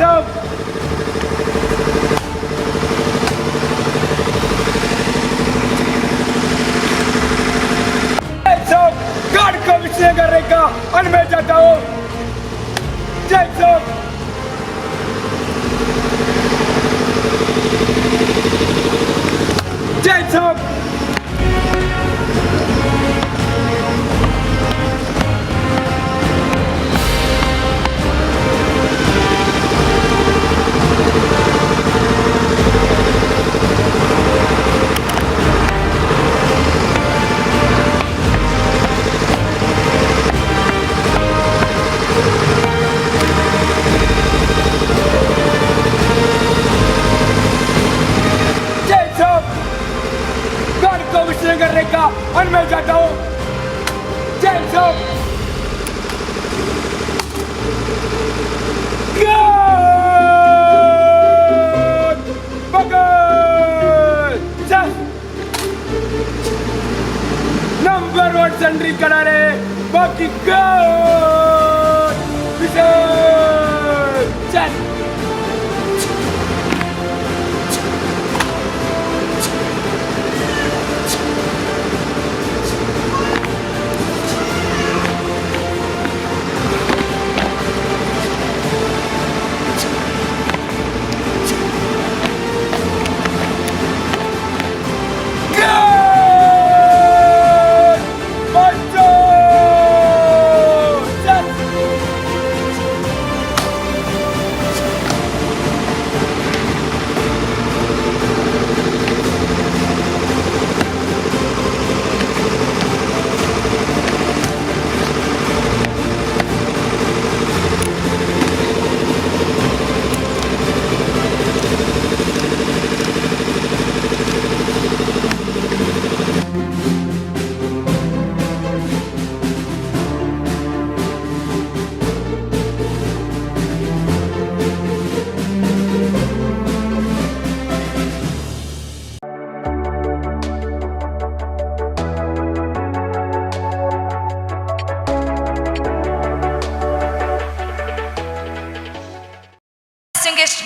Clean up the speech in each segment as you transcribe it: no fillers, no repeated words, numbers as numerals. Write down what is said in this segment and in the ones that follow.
up! Hands up! God को विषय करेगा और मैं जाता हूँ. Hands up! Hands up! करने का और मैं चाहता हूँ Hands up! Good! पकड़! चल! नंबर 1 सेंट्री करा रे बाकी good! विजय! चल!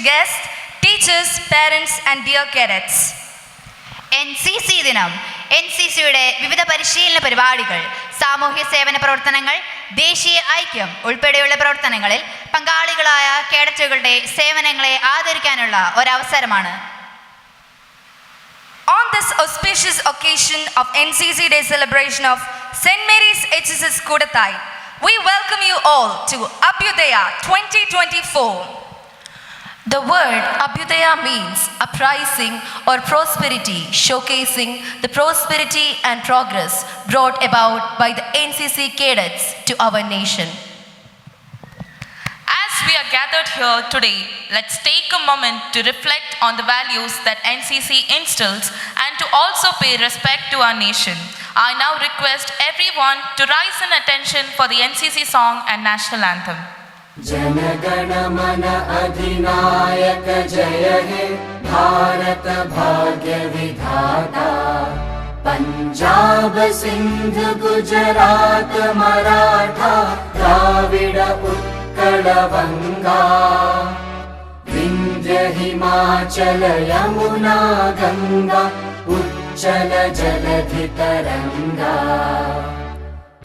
Guests, teachers, parents and dear cadets. NCC ദിനം, NCCയുടെ വിവിധ പരിശീലന പരിപാടികൾ, സാമൂഹ്യ സേവന പ്രവർത്തനങ്ങൾ, ദേശീയ ഐക്യം ഉൾപ്പെടെയുള്ള പ്രവർത്തനങ്ങളിൽ പങ്കാളികളായ കേഡറ്റുകളുടെ സേവനങ്ങളെ ആദരിക്കാനുള്ള ഒരവസരമാണ്. On this auspicious occasion of NCC Day celebration of St. Mary's HSS Kudathai, we welcome you all to Abhyudaya 2024. The word Abhyudaya means uprising or prosperity, showcasing the prosperity and progress brought about by the NCC cadets to our nation. As we are gathered here today, let's take a moment to reflect on the values that NCC instills and to also pay respect to our nation. I now request everyone to rise in attention for the NCC song and national anthem. Jana Gana मन अधिनायक जय हे भारत भाग्य विधाता पंजाब सिंध गुजरात मराठा द्राविड उत्कल बंगा विंध्य हिमाचल यमुना गंगा उच्चल जलधि तरंगा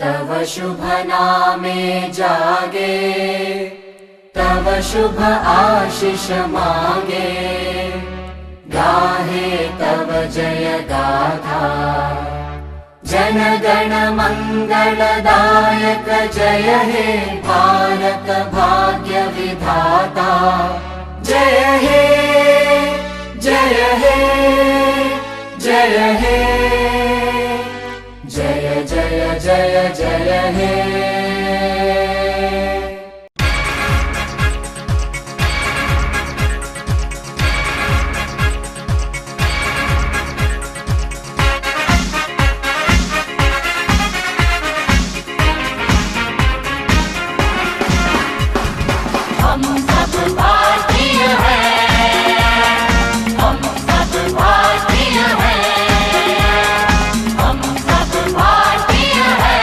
तव शुभ नामे जागे तव शुभ आशीष मांगे गाहे तव जय गाथा जन गण मंगलदायक जय हे भारत भाग्य विधाता जय हे जय हे जय हे जय जय जय जय हे हम सब भारतीय हैं हम सब भारतीय हैं हम सब भारतीय हैं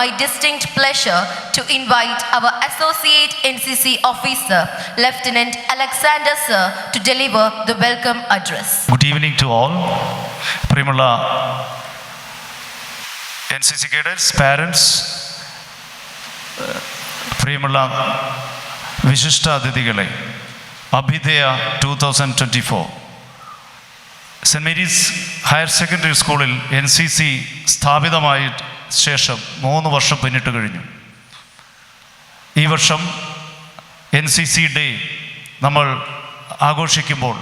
my distinct pleasure to invite our Associate NCC Officer, Lieutenant Alexander Sir, to deliver the welcome address. Good evening to all. പ്രിയമുള്ള NCC cadets, parents, പ്രിയമുള്ള വിശിഷ്ട അതിഥികളെ, അഭ്യുദയ 2024 സെൻറ് മേരീസ് ഹയർ സെക്കൻഡറി സ്കൂളിൽ NCC സ്ഥാപിതമായ ശേഷം 3 വർഷം പിന്നിട്ട് കഴിഞ്ഞു. ഈ വർഷം NCC ഡേ നമ്മൾ ആഘോഷിക്കുമ്പോൾ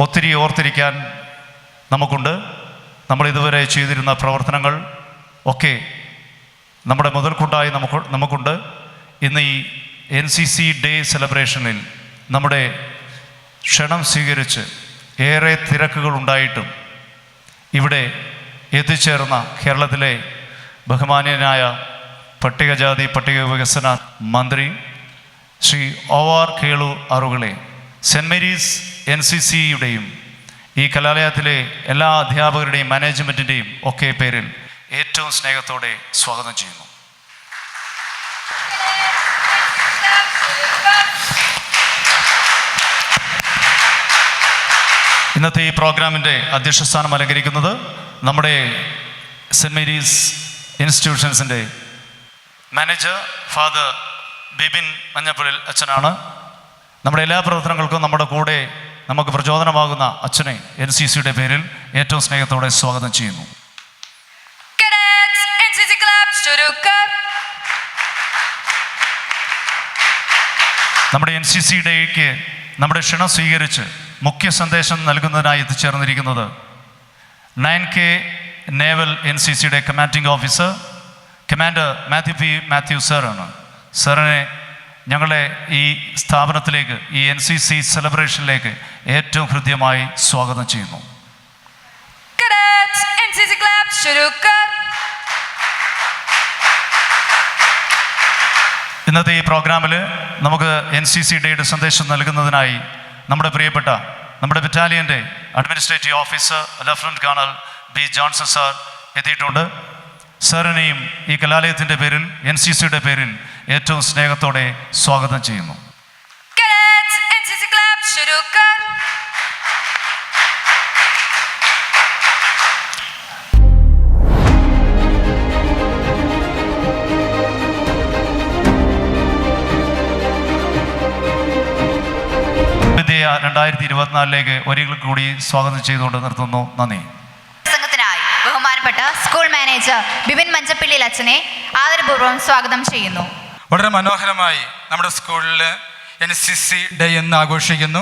ഒത്തിരി ഓർത്തിരിക്കാൻ നമുക്കുണ്ട്. നമ്മൾ ഇതുവരെ ചെയ്തിരുന്ന പ്രവർത്തനങ്ങൾ ഒക്കെ നമ്മുടെ മുതൽക്കൂട്ടായി നമുക്കുണ്ട്. ഇന്ന് ഈ NCC ഡേ സെലിബ്രേഷനിൽ നമ്മുടെ ക്ഷണം സ്വീകരിച്ച് ഏറെ തിരക്കുകൾ ഉണ്ടായിട്ടും ഇവിടെ എത്തിച്ചേർന്ന കേരളത്തിലെ ബഹുമാന്യനായ പട്ടികജാതി പട്ടിക വികസന മന്ത്രി ശ്രീ OR കേളു അറുകളെ സെൻറ് മേരീസ് NCCയുടെയും ഈ കലാലയത്തിലെ എല്ലാ അധ്യാപകരുടെയും മാനേജ്മെൻറ്റിൻ്റെയും ഒക്കെ പേരിൽ ഏറ്റവും സ്നേഹത്തോടെ സ്വാഗതം ചെയ്യുന്നു. ഇന്നത്തെ ഈ പ്രോഗ്രാമിൻ്റെ അധ്യക്ഷസ്ഥാനം അലങ്കരിക്കുന്നത് നമ്മുടെ സെൻറ് മേരീസ് ഇൻസ്റ്റിറ്റ്യൂഷൻസിൻ്റെ മാനേജർ ഫാദർ ബിബിൻ മഞ്ഞപ്പുഴൽ അച്ഛനാണ്. നമ്മുടെ എല്ലാ പ്രവർത്തനങ്ങൾക്കും നമ്മുടെ കൂടെ നമുക്ക് പ്രചോദനമാകുന്ന അച്ഛനെ NCCയുടെ പേരിൽ ഏറ്റവും സ്നേഹത്തോടെ സ്വാഗതം ചെയ്യുന്നു. Cadets, NCC Club, Shurukar. നമ്മുടെ NCC ഡേക്ക് നമ്മുടെ ക്ഷണം സ്വീകരിച്ച് മുഖ്യ സന്ദേശം നൽകുന്നതിനായി എത്തിച്ചേർന്നിരിക്കുന്നത് 9K നേവൽ NCCയുടെ കമാൻഡിംഗ് ഓഫീസർ കമാൻഡർ മാത്യു സാറാണ്. സാറിനെ ഞങ്ങളെ ഈ സ്ഥാപനത്തിലേക്ക്, ഈ NCC സെലിബ്രേഷനിലേക്ക് ഏറ്റവും ഹൃദ്യമായി സ്വാഗതം ചെയ്യുന്നു. Cadets, NCC Club, Shurukar. ഇന്നത്തെ ഈ പ്രോഗ്രാമിൽ നമുക്ക് NCC ഡേയുടെ സന്ദേശം നൽകുന്നതിനായി നമ്മുടെ പ്രിയപ്പെട്ട നമ്മുടെ ബറ്റാലിയൻ്റെ administrative officer lieutenant colonel B Johnson sir എത്തിയിട്ടുണ്ട്. സാറിനെയും ഈ കലാലയത്തിൻ്റെ പേരിൽ NCCയുടെ പേരിൽ ഏറ്റവും സ്നേഹത്തോടെ സ്വാഗതം ചെയ്യുന്നു. Cadets, NCC Club, Shurukar. അഭ്യുദയ 2024 ഒരിക്കൽ കൂടി സ്വാഗതം ചെയ്തുകൊണ്ട് നിർത്തുന്നു. നന്ദി. സംഘത്തിനായി ബഹുമാനപ്പെട്ട സ്കൂൾ മാനേജർ ബിബിൻ മഞ്ചപ്പിള്ളി അച്ഛനെ ആദരപൂർവ്വം സ്വാഗതം ചെയ്യുന്നു. വളരെ മനോഹരമായി നമ്മുടെ സ്കൂളിൽ NCC ഡേ എന്ന് ആഘോഷിക്കുന്നു.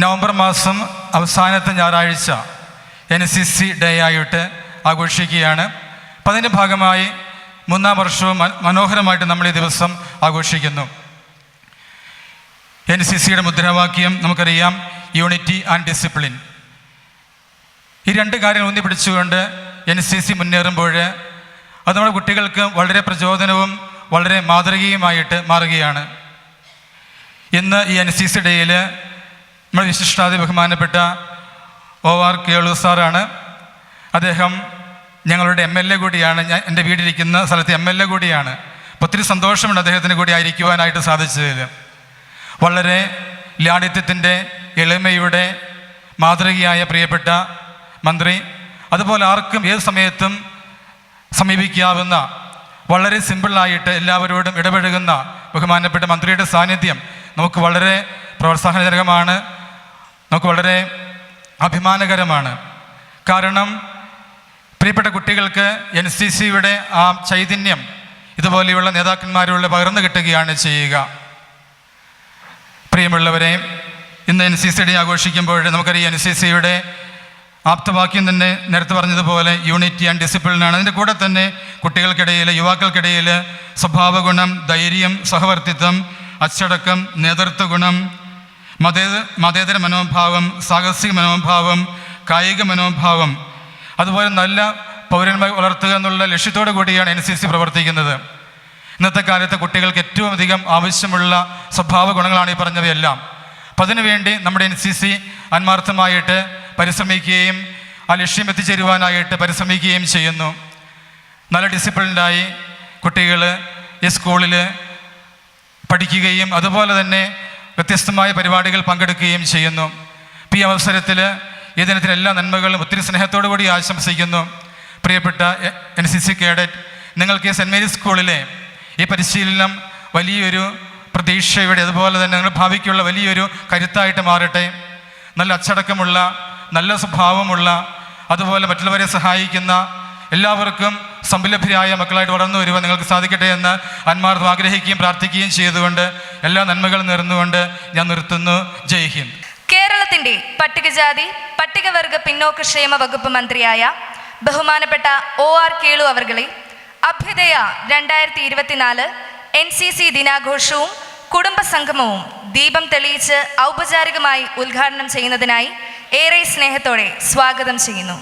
നവംബർ മാസം അവസാനത്തെ ഞായറാഴ്ച NCC ഡേ ആയിട്ട് ആഘോഷിക്കുകയാണ്. അപ്പം അതിൻ്റെ ഭാഗമായി 3-ാം വർഷവും മനോഹരമായിട്ട് നമ്മൾ ഈ ദിവസം ആഘോഷിക്കുന്നു. NCCയുടെ മുദ്രാവാക്യം നമുക്കറിയാം, യൂണിറ്റി ആൻഡ് ഡിസിപ്ലിൻ. ഈ 2 കാര്യങ്ങൾ ഊന്നി പിടിച്ചുകൊണ്ട് NCC മുന്നേറുമ്പോൾ അത് നമ്മുടെ കുട്ടികൾക്ക് വളരെ പ്രചോദനവും വളരെ മാതൃകയുമായിട്ട് മാറുകയാണ്. ഇന്ന് ഈ NCC ഡേയിൽ നമ്മുടെ വിശിഷ്ടാതി ബഹുമാനപ്പെട്ട OR കേളു സാറാണ്. അദ്ദേഹം ഞങ്ങളുടെ MLA കൂടിയാണ്. എൻ്റെ വീടിരിക്കുന്ന സ്ഥലത്ത് MLA കൂടിയാണ്. അപ്പോൾ ഒത്തിരി സന്തോഷമുണ്ട് അദ്ദേഹത്തിന് കൂടി ആയിരിക്കുവാനായിട്ട് സാധിച്ചതിൽ. വളരെ ലാളിത്യത്തിൻ്റെ എളിമയുടെ മാതൃകയായ പ്രിയപ്പെട്ട മന്ത്രി, അതുപോലെ ആർക്കും ഏത് സമയത്തും സമീപിക്കാവുന്ന വളരെ സിമ്പിളായിട്ട് എല്ലാവരോടും ഇടപഴകുന്ന ബഹുമാനപ്പെട്ട മന്ത്രിയുടെ സാന്നിധ്യം നമുക്ക് വളരെ പ്രോത്സാഹനജനകമാണ്, നമുക്ക് വളരെ അഭിമാനകരമാണ്. കാരണം പ്രിയപ്പെട്ട കുട്ടികൾക്ക് NCCയുടെ ആ ചൈതന്യം ഇതുപോലെയുള്ള നേതാക്കന്മാരുടെ പകർന്നു കിട്ടുകയാണ് ചെയ്യുക. പ്രിയമുള്ളവരെ, ഇന്ന് NCC ഡേ ആഘോഷിക്കുമ്പോൾ നമുക്കറിയാം NCCയുടെ ആപ്തവാക്യം തന്നെ നേരത്തെ പറഞ്ഞതുപോലെ യൂണിറ്റി ആൻഡ് ഡിസിപ്ലിനാണ്. അതിൻ്റെ കൂടെ തന്നെ കുട്ടികൾക്കിടയിൽ, യുവാക്കൾക്കിടയിൽ സ്വഭാവ ഗുണം, ധൈര്യം, സഹവർത്തിത്വം, അച്ചടക്കം, നേതൃത്വ ഗുണം, മതേതര മനോഭാവം, സാഹസിക മനോഭാവം, കായിക മനോഭാവം, അതുപോലെ നല്ല പൗരന്മാരെ വളർത്തുക എന്നുള്ള ലക്ഷ്യത്തോടു കൂടിയാണ് NCC പ്രവർത്തിക്കുന്നത്. ഇന്നത്തെ കാലത്തെ കുട്ടികൾക്ക് ഏറ്റവും അധികം ആവശ്യമുള്ള സ്വഭാവ ഗുണങ്ങളാണ് ഈ പറഞ്ഞവയെല്ലാം. അപ്പം അതിനുവേണ്ടി നമ്മുടെ NCC ആത്മാർത്ഥമായിട്ട് പരിശ്രമിക്കുകയും ആ ലക്ഷ്യം എത്തിച്ചേരുവാനായിട്ട് പരിശ്രമിക്കുകയും ചെയ്യുന്നു. നല്ല ഡിസിപ്ലിൻഡായി കുട്ടികൾ ഈ സ്കൂളിൽ പഠിക്കുകയും അതുപോലെ തന്നെ വ്യത്യസ്തമായ പരിപാടികൾ പങ്കെടുക്കുകയും ചെയ്യുന്നു. ഈ അവസരത്തിൽ ഈ ദിനത്തിന് എല്ലാ നന്മകളും ഒത്തിരി സ്നേഹത്തോടു കൂടി ആശംസിക്കുന്നു. പ്രിയപ്പെട്ട NCC കേഡറ്റ്, നിങ്ങൾക്ക് ഈ സെൻറ്റ് മേരീസ് സ്കൂളിലെ ഈ പരിശീലനം വലിയൊരു പ്രതീക്ഷയുടെ അതുപോലെ തന്നെ നിങ്ങൾ ഭാവിക്കുള്ള വലിയൊരു കരുത്തായിട്ട് മാറട്ടെ. നല്ല അച്ചടക്കമുള്ള, നല്ല സ്വഭാവമുള്ള, അതുപോലെ മറ്റുള്ളവരെ സഹായിക്കുന്ന, എല്ലാവർക്കും സംലഭ്യരായ മക്കളായിട്ട് വളർന്നു വരുവാൻ നിങ്ങൾക്ക് സാധിക്കട്ടെ എന്ന് ആത്മാർത്ഥം ആഗ്രഹിക്കുകയും പ്രാർത്ഥിക്കുകയും ചെയ്തുകൊണ്ട് എല്ലാ നന്മകളും നേർന്നുകൊണ്ട് ഞാൻ നിർത്തുന്നു. ജയ് ഹിന്ദ്. കേരളത്തിന്റെ പട്ടികജാതി പട്ടികവർഗ പിന്നോക്ക ക്ഷേമ വകുപ്പ് മന്ത്രിയായ ബഹുമാനപ്പെട്ട OR കേളു അവർകളെ അഭ്യുദയ 2024 NCC ദിനാഘോഷവും കുടുംബസംഗമവും ദീപം തെളിയിച്ച് ഔപചാരികമായി ഉദ്ഘാടനം ചെയ്യുന്നതിനായി ഏറെ സ്നേഹത്തോടെ സ്വാഗതം ചെയ്യുന്നു.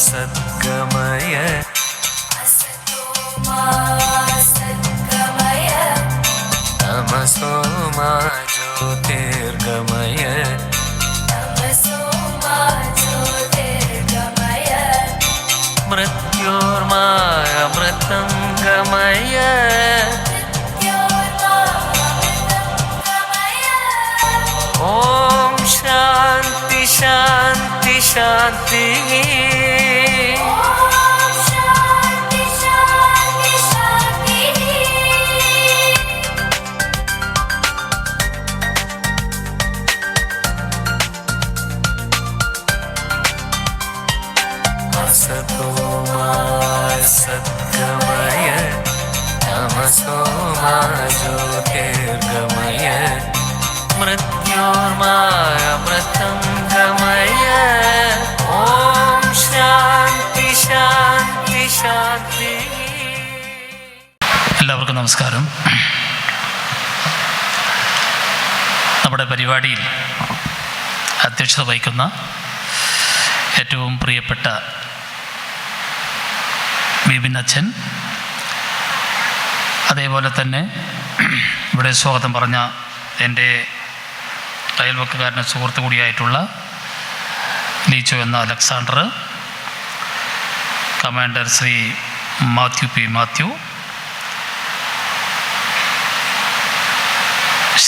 सद्गमय तमसो मा ज्योतिर्गमय मृत्योर्मामृतं गमय ॐ शान्ति शान्ति शान्ति. असतो मा सद्गमय तमसो मा ज्योतिर्गमय मृत्योर्मामृतं गमय ॐ शान्ति शान्ति शान्ति. എല്ലാവർക്കും നമസ്കാരം. നമ്മുടെ പരിപാടിയിൽ അധ്യക്ഷത വഹിക്കുന്ന ഏറ്റവും പ്രിയപ്പെട്ട ബിബിൻ അച്ഛൻ, അതേപോലെ തന്നെ ഇവിടെ സ്വാഗതം പറഞ്ഞ എൻ്റെ അയൽവക്കക്കാരൻ്റെ സുഹൃത്തു കൂടിയായിട്ടുള്ള ലീച്ചോ എന്ന Alexander, commander Shri Mathew P Mathew,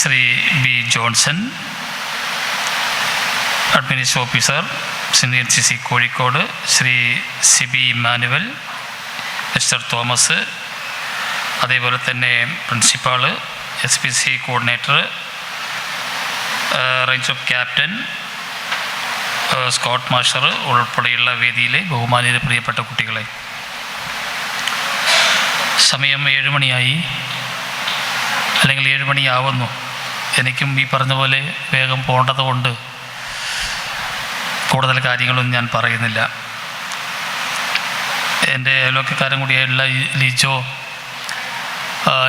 Shri B Johnson, administrative officer senior NCC Kozhikode, Shri Sibi Emmanuel, mister Thomas, അതേപോലെ തന്നെ principal, SPC coordinator, range of captain, scout master ഉൾപ്പെടെയുള്ള വേദിയിലെ ബഹുമാന്യരെ, പ്രിയപ്പെട്ട കുട്ടികളെ, സമയം 7 മണിയായി, അല്ലെങ്കിൽ 7 മണിയാവുന്നു. എനിക്കും ഈ പറഞ്ഞ പോലെ വേഗം പോകേണ്ടത് കൊണ്ട് കൂടുതൽ കാര്യങ്ങളൊന്നും ഞാൻ പറയുന്നില്ല. എൻ്റെ അയൽവക്കക്കാരൻ കൂടിയായിട്ടുള്ള ലിജോ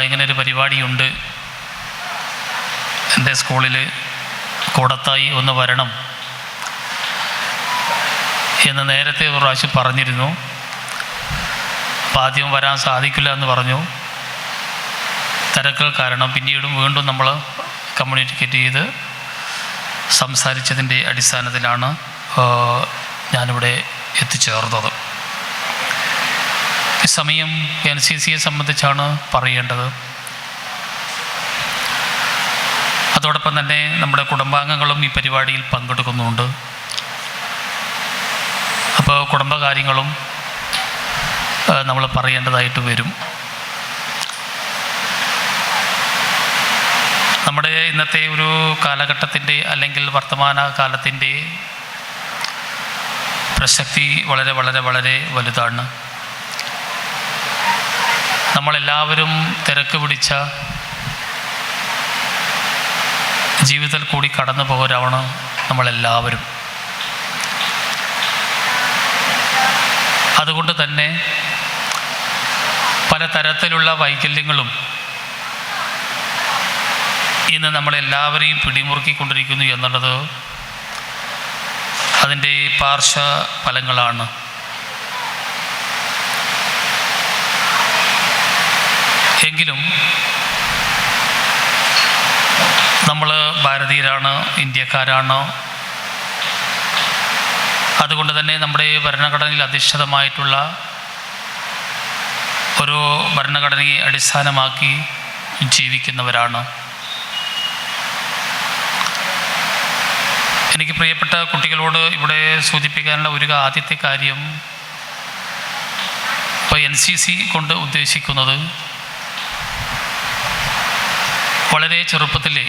ഇങ്ങനൊരു പരിപാടിയുണ്ട്, എൻ്റെ സ്കൂളിൽ കൂടത്തായി ഒന്ന് വരണം എന്ന് നേരത്തെ ഒരു പ്രാവശ്യം പറഞ്ഞിരുന്നു. അപ്പോൾ ആദ്യം വരാൻ സാധിക്കില്ല എന്ന് പറഞ്ഞു. തിരക്കുകൾ കാരണം പിന്നീടും വീണ്ടും നമ്മൾ കമ്മ്യൂണിക്കേറ്റ് ചെയ്ത് സംസാരിച്ചതിൻ്റെ അടിസ്ഥാനത്തിലാണ് ഞാനിവിടെ എത്തിച്ചേർന്നത്. ഈ സമയം NCCയെ സംബന്ധിച്ചാണ് പറയേണ്ടത്. അതോടൊപ്പം തന്നെ നമ്മുടെ കുടുംബാംഗങ്ങളും ഈ പരിപാടിയിൽ പങ്കെടുക്കുന്നുണ്ട്. അപ്പോൾ കുടുംബകാര്യങ്ങളും നമ്മൾ പറയേണ്ടതായിട്ട് വരും. നമ്മുടെ ഇന്നത്തെ ഒരു കാലഘട്ടത്തിൻ്റെ അല്ലെങ്കിൽ വർത്തമാന കാലത്തിൻ്റെ പ്രസക്തി വളരെ വളരെ വളരെ വലുതാണ്. നമ്മളെല്ലാവരും തിരക്ക് പിടിച്ച ജീവിതത്തിൽ കൂടി കടന്നു പോകരാണ് നമ്മളെല്ലാവരും. അതുകൊണ്ട് തന്നെ പലതരത്തിലുള്ള വൈകല്യങ്ങളും ഇന്ന് നമ്മളെല്ലാവരെയും പിടിമുറുക്കിക്കൊണ്ടിരിക്കുന്നു എന്നുള്ളത് അതിൻ്റെ പാർശ്വഫലങ്ങളാണ്. എങ്കിലും നമ്മൾ ഭാരതീയരാണ്, ഇന്ത്യക്കാരാണ്. അതുകൊണ്ട് തന്നെ നമ്മുടെ ഭരണഘടനയിൽ അധിഷ്ഠിതമായിട്ടുള്ള ഒരു ഭരണഘടനയെ അടിസ്ഥാനമാക്കി ജീവിക്കുന്നവരാണ്. എനിക്ക് പ്രിയപ്പെട്ട കുട്ടികളോട് ഇവിടെ സൂചിപ്പിക്കാനുള്ള ഒരു ആദ്യത്തെ കാര്യം, ഇപ്പോൾ NCC കൊണ്ട് ഉദ്ദേശിക്കുന്നത് വളരെ ചെറുപ്പത്തിലെ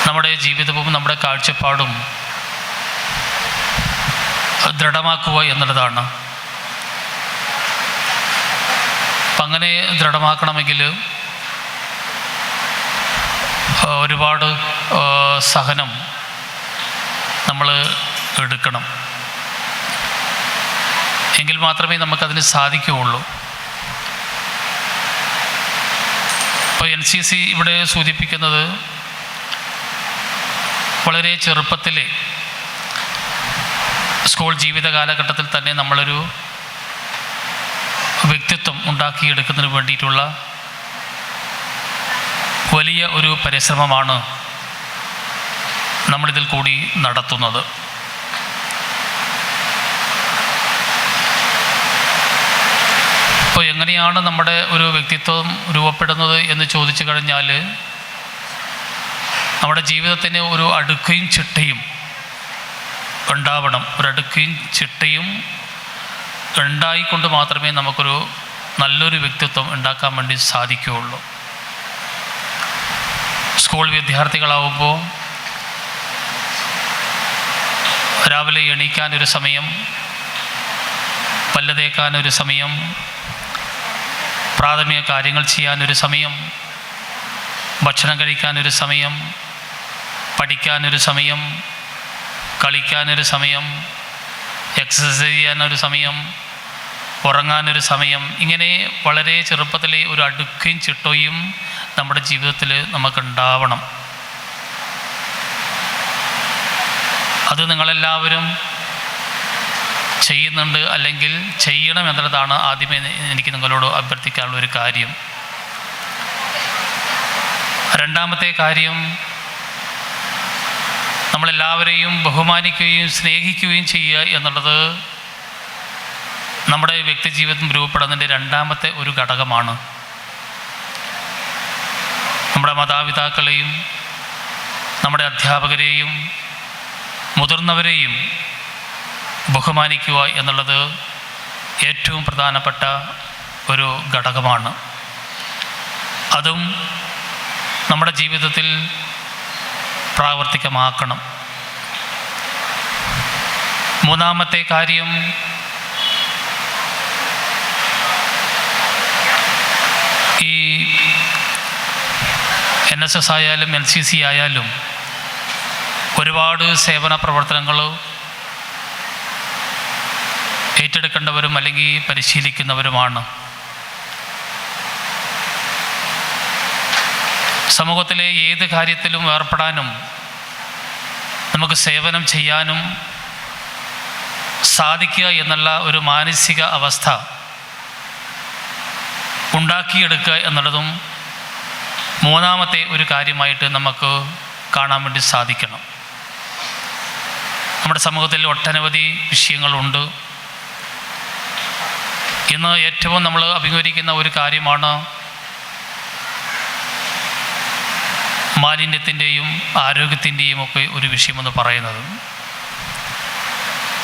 നമ്മുടെ ജീവിതവും നമ്മുടെ കാഴ്ചപ്പാടും ദൃഢമാക്കുക എന്നുള്ളതാണ്. അപ്പം അങ്ങനെ ദൃഢമാക്കണമെങ്കിൽ ഒരുപാട് സഹനം നമ്മൾ എടുക്കണം. എങ്കിൽ മാത്രമേ നമുക്കതിന് സാധിക്കുകയുള്ളൂ. ഇപ്പോൾ NCC ഇവിടെ സൂചിപ്പിക്കുന്നത് വളരെ ചെറുപ്പത്തിലെ സ്കൂൾ ജീവിത കാലഘട്ടത്തിൽ തന്നെ നമ്മളൊരു വ്യക്തിത്വം ഉണ്ടാക്കിയെടുക്കുന്നതിന് വേണ്ടിയിട്ടുള്ള വലിയ ഒരു പരിശ്രമമാണ് നമ്മളിതിൽ കൂടി നടത്തുന്നത്. അപ്പോൾ എങ്ങനെയാണ് നമ്മുടെ ഒരു വ്യക്തിത്വം രൂപപ്പെടുന്നത് എന്ന് ചോദിച്ചു കഴിഞ്ഞാൽ, നമ്മുടെ ജീവിതത്തിന് ഒരു അടുക്കും ചിട്ടയും ഉണ്ടാവണം. ഒരടുക്കും ചിട്ടയും ഉണ്ടായിക്കൊണ്ട് മാത്രമേ നമുക്കൊരു നല്ലൊരു വ്യക്തിത്വം ഉണ്ടാക്കാൻ വേണ്ടി സാധിക്കുകയുള്ളൂ. സ്കൂൾ വിദ്യാർത്ഥികളാവുമ്പോൾ രാവിലെ എണീക്കാനൊരു സമയം, പല്ല് തേക്കാനൊരു സമയം, പ്രാഥമിക കാര്യങ്ങൾ ചെയ്യാനൊരു സമയം, ഭക്ഷണം കഴിക്കാനൊരു സമയം, പഠിക്കാനൊരു സമയം, കളിക്കാനൊരു സമയം, എക്സസൈസ് ചെയ്യാനൊരു സമയം, ഉറങ്ങാനൊരു സമയം, ഇങ്ങനെ വളരെ ചെറുപ്പത്തിലെ ഒരു അടുക്കും ചിട്ടയും നമ്മുടെ ജീവിതത്തിൽ നമുക്കുണ്ടാവണം. അത് നിങ്ങളെല്ലാവരും ചെയ്യുന്നുണ്ട്, അല്ലെങ്കിൽ ചെയ്യണം എന്നുള്ളതാണ് ആദ്യമേ എനിക്ക് നിങ്ങളോട് അഭ്യർത്ഥിക്കാനുള്ള ഒരു കാര്യം. രണ്ടാമത്തെ കാര്യം, നമ്മളെല്ലാവരെയും ബഹുമാനിക്കുകയും സ്നേഹിക്കുകയും ചെയ്യുക എന്നുള്ളത് നമ്മുടെ വ്യക്തിജീവിതം രൂപപ്പെടുന്നതിൻ്റെ രണ്ടാമത്തെ ഒരു ഘടകമാണ്. നമ്മുടെ മാതാപിതാക്കളെയും നമ്മുടെ അധ്യാപകരെയും മുതിർന്നവരെയും ബഹുമാനിക്കുക എന്നുള്ളത് ഏറ്റവും പ്രധാനപ്പെട്ട ഒരു ഘടകമാണ്. അതും നമ്മുടെ ജീവിതത്തിൽ പ്രാവർത്തികമാക്കണം. മൂന്നാമത്തെ കാര്യം, ഈ NSS ആയാലും NCC ആയാലും ഒരുപാട് സേവന പ്രവർത്തനങ്ങൾ ഏറ്റെടുക്കേണ്ടവരും അല്ലെങ്കിൽ പരിശീലിക്കുന്നവരുമാണ്. സമൂഹത്തിലെ ഏത് കാര്യത്തിലും ഏർപ്പെടാനും നമുക്ക് സേവനം ചെയ്യാനും സാധിക്കുക എന്നുള്ള ഒരു മാനസിക അവസ്ഥ ഉണ്ടാക്കിയെടുക്കുക എന്നുള്ളതും മൂന്നാമത്തെ ഒരു കാര്യമായിട്ട് നമുക്ക് കാണാൻ വേണ്ടി സാധിക്കണം. നമ്മുടെ സമൂഹത്തിൽ ഒട്ടനവധി വിഷയങ്ങളുണ്ട്. ഇന്ന് ഏറ്റവും നമ്മൾ അഭിമുഖീകരിക്കുന്ന ഒരു കാര്യമാണ് മാലിന്യത്തിൻ്റെയും ആരോഗ്യത്തിൻ്റെയും ഒക്കെ ഒരു വിഷയമെന്ന് പറയുന്നത്.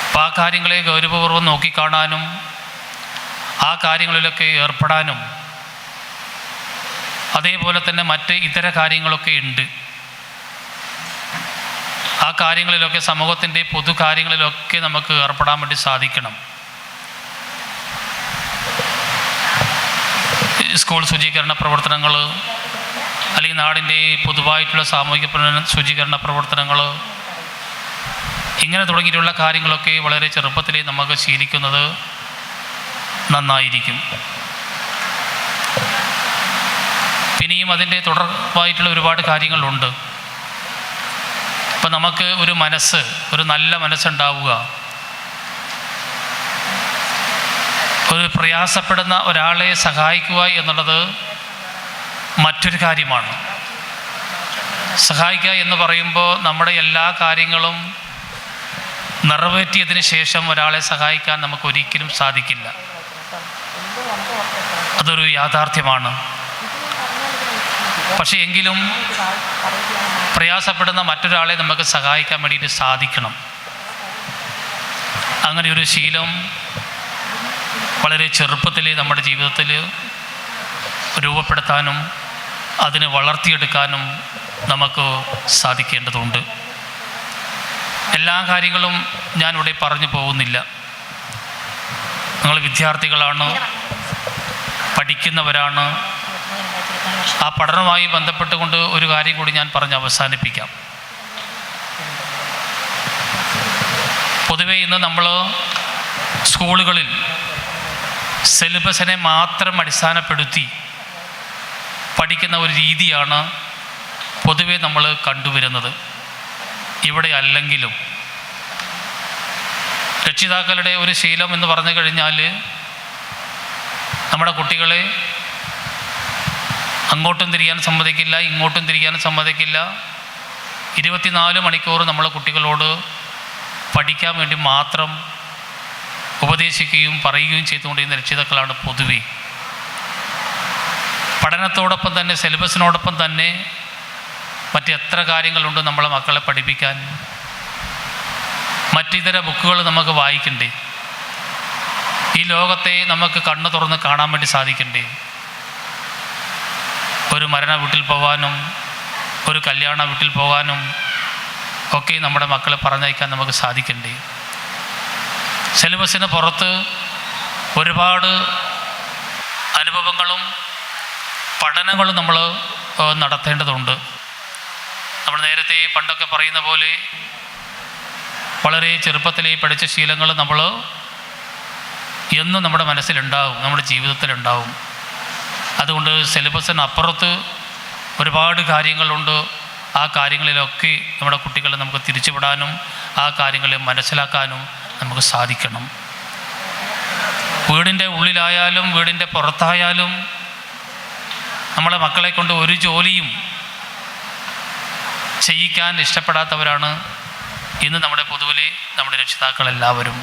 അപ്പോൾ ആ കാര്യങ്ങളെ ഗൗരവപൂർവ്വം നോക്കിക്കാണാനും ആ കാര്യങ്ങളിലൊക്കെ ഏർപ്പെടാനും അതേപോലെ തന്നെ മറ്റ് ഇതര കാര്യങ്ങളൊക്കെ ഉണ്ട്. ആ കാര്യങ്ങളിലൊക്കെ സമൂഹത്തിൻ്റെ പൊതു കാര്യങ്ങളിലൊക്കെ നമുക്ക് ഏർപ്പെടാൻ വേണ്ടി സാധിക്കണം. സ്കൂൾ ശുചീകരണ പ്രവർത്തനങ്ങൾ, അല്ലെങ്കിൽ നാടിൻ്റെ പൊതുവായിട്ടുള്ള സാമൂഹിക ശുചീകരണ പ്രവർത്തനങ്ങൾ, ഇങ്ങനെ തുടങ്ങിയിട്ടുള്ള കാര്യങ്ങളൊക്കെ വളരെ ചെറുപ്പത്തിലേ നമുക്ക് ശീലിക്കുന്നത് നന്നായിരിക്കും. ഇനിയും അതിൻ്റെ തുടർവായിട്ടുള്ള ഒരുപാട് കാര്യങ്ങളുണ്ട്. ഇപ്പം നമുക്ക് ഒരു നല്ല മനസ്സുണ്ടാവുക, ഒരു പ്രയാസപ്പെടുന്ന ഒരാളെ സഹായിക്കുക എന്നുള്ളത് മറ്റൊരു കാര്യമാണ്. സഹായിക്കുക എന്ന് പറയുമ്പോൾ നമ്മുടെ എല്ലാ കാര്യങ്ങളും നിറവേറ്റിയതിന് ശേഷം ഒരാളെ സഹായിക്കാൻ നമുക്കൊരിക്കലും സാധിക്കില്ല. അതൊരു യാഥാർത്ഥ്യമാണ്. പക്ഷേ എങ്കിലും പ്രയാസപ്പെടുന്ന മറ്റൊരാളെ നമുക്ക് സഹായിക്കാൻ വേണ്ടിയിട്ട് സാധിക്കണം. അങ്ങനെ ഒരു ശീലം വളരെ ചെറുപ്പത്തിൽ നമ്മുടെ ജീവിതത്തിൽ രൂപപ്പെടുത്താനും അതിനെ വളർത്തിയെടുക്കാനും നമുക്ക് സാധിക്കേണ്ടതുണ്ട്. എല്ലാ കാര്യങ്ങളും ഞാനിവിടെ പറഞ്ഞു പോകുന്നില്ല. നിങ്ങൾ വിദ്യാർത്ഥികളാണ്, പഠിക്കുന്നവരാണ്. ആ പഠനവുമായി ബന്ധപ്പെട്ടുകൊണ്ട് ഒരു കാര്യം കൂടി ഞാൻ പറഞ്ഞ് അവസാനിപ്പിക്കാം. പൊതുവെ ഇന്ന് നമ്മൾ സ്കൂളുകളിൽ സിലബസിനെ മാത്രം അടിസ്ഥാനപ്പെടുത്തി പഠിക്കുന്ന ഒരു രീതിയാണ് പൊതുവെ നമ്മൾ കണ്ടുവരുന്നത്. ഇവിടെ അല്ലെങ്കിലും രക്ഷിതാക്കളുടെ ഒരു ശീലം എന്ന് പറഞ്ഞു കഴിഞ്ഞാൽ നമ്മുടെ കുട്ടികളെ അങ്ങോട്ടും തിരിയാൻ സമ്മതിക്കില്ല, ഇങ്ങോട്ടും തിരിയാൻ സമ്മതിക്കില്ല. 24 മണിക്കൂർ നമ്മൾ കുട്ടികളോട് പഠിക്കാൻ വേണ്ടി മാത്രം ഉപദേശിക്കുകയും പറയുകയും ചെയ്തുകൊണ്ടിരുന്ന രക്ഷിതാക്കളാണ് പൊതുവെ. പഠനത്തോടൊപ്പം തന്നെ സിലബസിനോടൊപ്പം തന്നെ മറ്റെത്ര കാര്യങ്ങളുണ്ട് നമ്മളെ മക്കളെ പഠിപ്പിക്കാൻ. മറ്റിതര ബുക്കുകൾ നമുക്ക് വായിക്കണ്ടേ? ഈ ലോകത്തെ നമുക്ക് കണ്ണ് തുറന്ന് കാണാൻ വേണ്ടി സാധിക്കണ്ടേ? ഒരു മരണ വീട്ടിൽ പോകാനും ഒരു കല്യാണ വീട്ടിൽ പോകാനും ഒക്കെ നമ്മുടെ മക്കളെ പറഞ്ഞയക്കാൻ നമുക്ക് സാധിക്കണ്ടേ? സിലബസിന് പുറത്ത് ഒരുപാട് അനുഭവങ്ങളും പഠനങ്ങളും നമ്മൾ നടത്തേണ്ടതുണ്ട്. നമ്മൾ നേരത്തെ പണ്ടൊക്കെ പറയുന്ന പോലെ വളരെ ചെറുപ്പത്തിലേ പഠിച്ച ശീലങ്ങൾ നമ്മൾ എന്നും നമ്മുടെ മനസ്സിലുണ്ടാവും, നമ്മുടെ ജീവിതത്തിലുണ്ടാവും. അതുകൊണ്ട് സിലബസിന് അപ്പുറത്ത് ഒരുപാട് കാര്യങ്ങളുണ്ട്. ആ കാര്യങ്ങളിലൊക്കെ നമ്മുടെ കുട്ടികളെ നമുക്ക് തിരിച്ചുവിടാനും ആ കാര്യങ്ങളെ മനസ്സിലാക്കാനും നമുക്ക് സാധിക്കണം. വീടിൻ്റെ ഉള്ളിലായാലും വീടിൻ്റെ പുറത്തായാലും നമ്മളെ മക്കളെ കൊണ്ട് ഒരു ജോലിയും ചെയ്യിക്കാൻ ഇഷ്ടപ്പെടാത്തവരാണ് ഇന്ന് നമ്മുടെ പൊതുവിൽ നമ്മുടെ രക്ഷിതാക്കളെല്ലാവരും.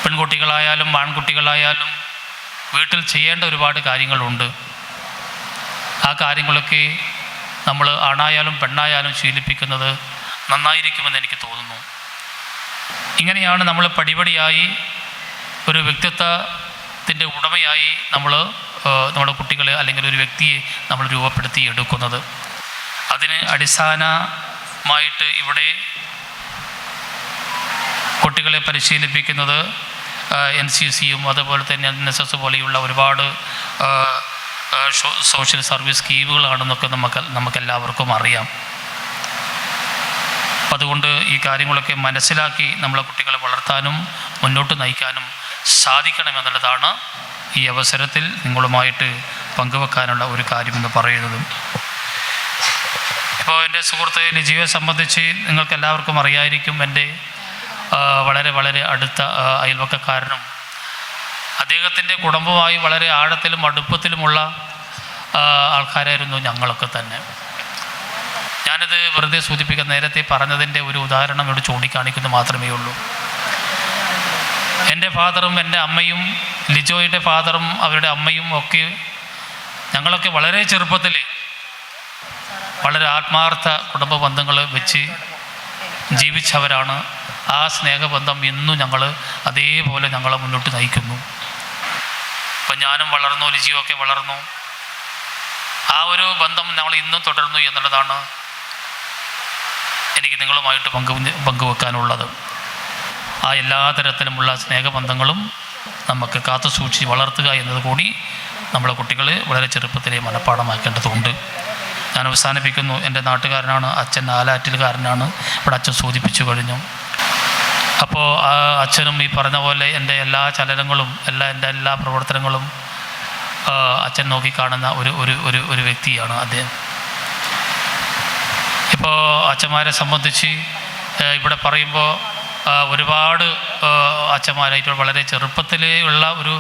പെൺകുട്ടികളായാലും ആൺകുട്ടികളായാലും വീട്ടിൽ ചെയ്യേണ്ട ഒരുപാട് കാര്യങ്ങളുണ്ട്. ആ കാര്യങ്ങളൊക്കെ നമ്മൾ ആണായാലും പെണ്ണായാലും ശീലിപ്പിക്കുന്നത് നന്നായിരിക്കുമെന്ന് എനിക്ക് തോന്നുന്നു. ഇങ്ങനെയാണ് നമ്മൾ പടിപടിയായി ഒരു വ്യക്തിത്വത്തിൻ്റെ ഉടമയായി നമ്മുടെ കുട്ടികളെ അല്ലെങ്കിൽ ഒരു വ്യക്തിയെ നമ്മൾ രൂപപ്പെടുത്തി എടുക്കുന്നത്. അതിന് അടിസ്ഥാനമായിട്ട് ഇവിടെ കുട്ടികളെ പരിശീലിപ്പിക്കുന്നത് NCCയും അതുപോലെ തന്നെ NSS പോലെയുള്ള ഒരുപാട് സോഷ്യൽ സർവീസ് സ്കീമുകളാണെന്നൊക്കെ നമുക്കെല്ലാവർക്കും അറിയാം. അപ്പം അതുകൊണ്ട് ഈ കാര്യങ്ങളൊക്കെ മനസ്സിലാക്കി നമ്മളെ കുട്ടികളെ വളർത്താനും മുന്നോട്ട് നയിക്കാനും സാധിക്കണമെന്നുള്ളതാണ് ഈ അവസരത്തിൽ നിങ്ങളുമായിട്ട് പങ്കുവെക്കാനുള്ള ഒരു കാര്യമെന്ന് പറയുന്നതും. ഇപ്പോൾ എൻ്റെ സുഹൃത്ത് ലിജിയെ സംബന്ധിച്ച് നിങ്ങൾക്കെല്ലാവർക്കും അറിയായിരിക്കും. എൻ്റെ വളരെ വളരെ അടുത്ത അയൽവക്കക്കാരനും അദ്ദേഹത്തിൻ്റെ കുടുംബമായി വളരെ ആഴത്തിലും അടുപ്പത്തിലുമുള്ള ആൾക്കാരായിരുന്നു ഞങ്ങളൊക്കെ തന്നെ. ഞാനത് വെറുതെ സൂചിപ്പിക്കാൻ നേരത്തെ പറഞ്ഞതിൻ്റെ ഒരു ഉദാഹരണം ഇവിടെ ചൂണ്ടിക്കാണിക്കുന്നത് മാത്രമേ ഉള്ളൂ. എൻ്റെ ഫാദറും എൻ്റെ അമ്മയും ലിജോയുടെ ഫാദറും അവരുടെ അമ്മയും ഒക്കെ ഞങ്ങളൊക്കെ വളരെ ചെറുപ്പത്തിൽ വളരെ ആത്മാർത്ഥ കുടുംബ ബന്ധങ്ങൾ വെച്ച് ജീവിച്ചവരാണ്. ആ സ്നേഹബന്ധം ഇന്നും ഞങ്ങൾ അതേപോലെ ഞങ്ങളെ മുന്നോട്ട് നയിക്കുന്നു. ഇപ്പം ഞാനും വളർന്നു, ലിജിയൊക്കെ വളർന്നു. ആ ഒരു ബന്ധം ഞങ്ങൾ ഇന്നും തുടർന്നു എന്നുള്ളതാണ് എനിക്ക് നിങ്ങളുമായിട്ട് പങ്കുവെക്കാനുള്ളത്. ആ എല്ലാ തരത്തിലുമുള്ള സ്നേഹബന്ധങ്ങളും നമുക്ക് കാത്തു സൂക്ഷിച്ച് വളർത്തുക എന്നത് കൂടി നമ്മളെ കുട്ടികൾ വളരെ ചെറുപ്പത്തിലേ മനഃപ്പാടമാക്കേണ്ടതുണ്ട്. ഞാൻ അവസാനിപ്പിക്കുന്നു. എൻ്റെ നാട്ടുകാരനാണ് അച്ഛൻ, ആലാറ്റിൽക്കാരനാണ്. ഇവിടെ അച്ഛൻ സൂചിപ്പിച്ചു കഴിഞ്ഞു. അപ്പോൾ ആ അച്ഛനും ഈ പറഞ്ഞ പോലെ എൻ്റെ എല്ലാ ചലനങ്ങളും എൻ്റെ എല്ലാ പ്രവർത്തനങ്ങളും അച്ഛൻ നോക്കിക്കാണുന്ന ഒരു ഒരു ഒരു ഒരു വ്യക്തിയാണ് അദ്ദേഹം. ഇപ്പോൾ അച്ഛന്മാരെ സംബന്ധിച്ച് ഇവിടെ പറയുമ്പോൾ ഒരുപാട് അച്ഛന്മാരായിട്ട് വളരെ ചെറുപ്പത്തിലേ ഉള്ള ഒരു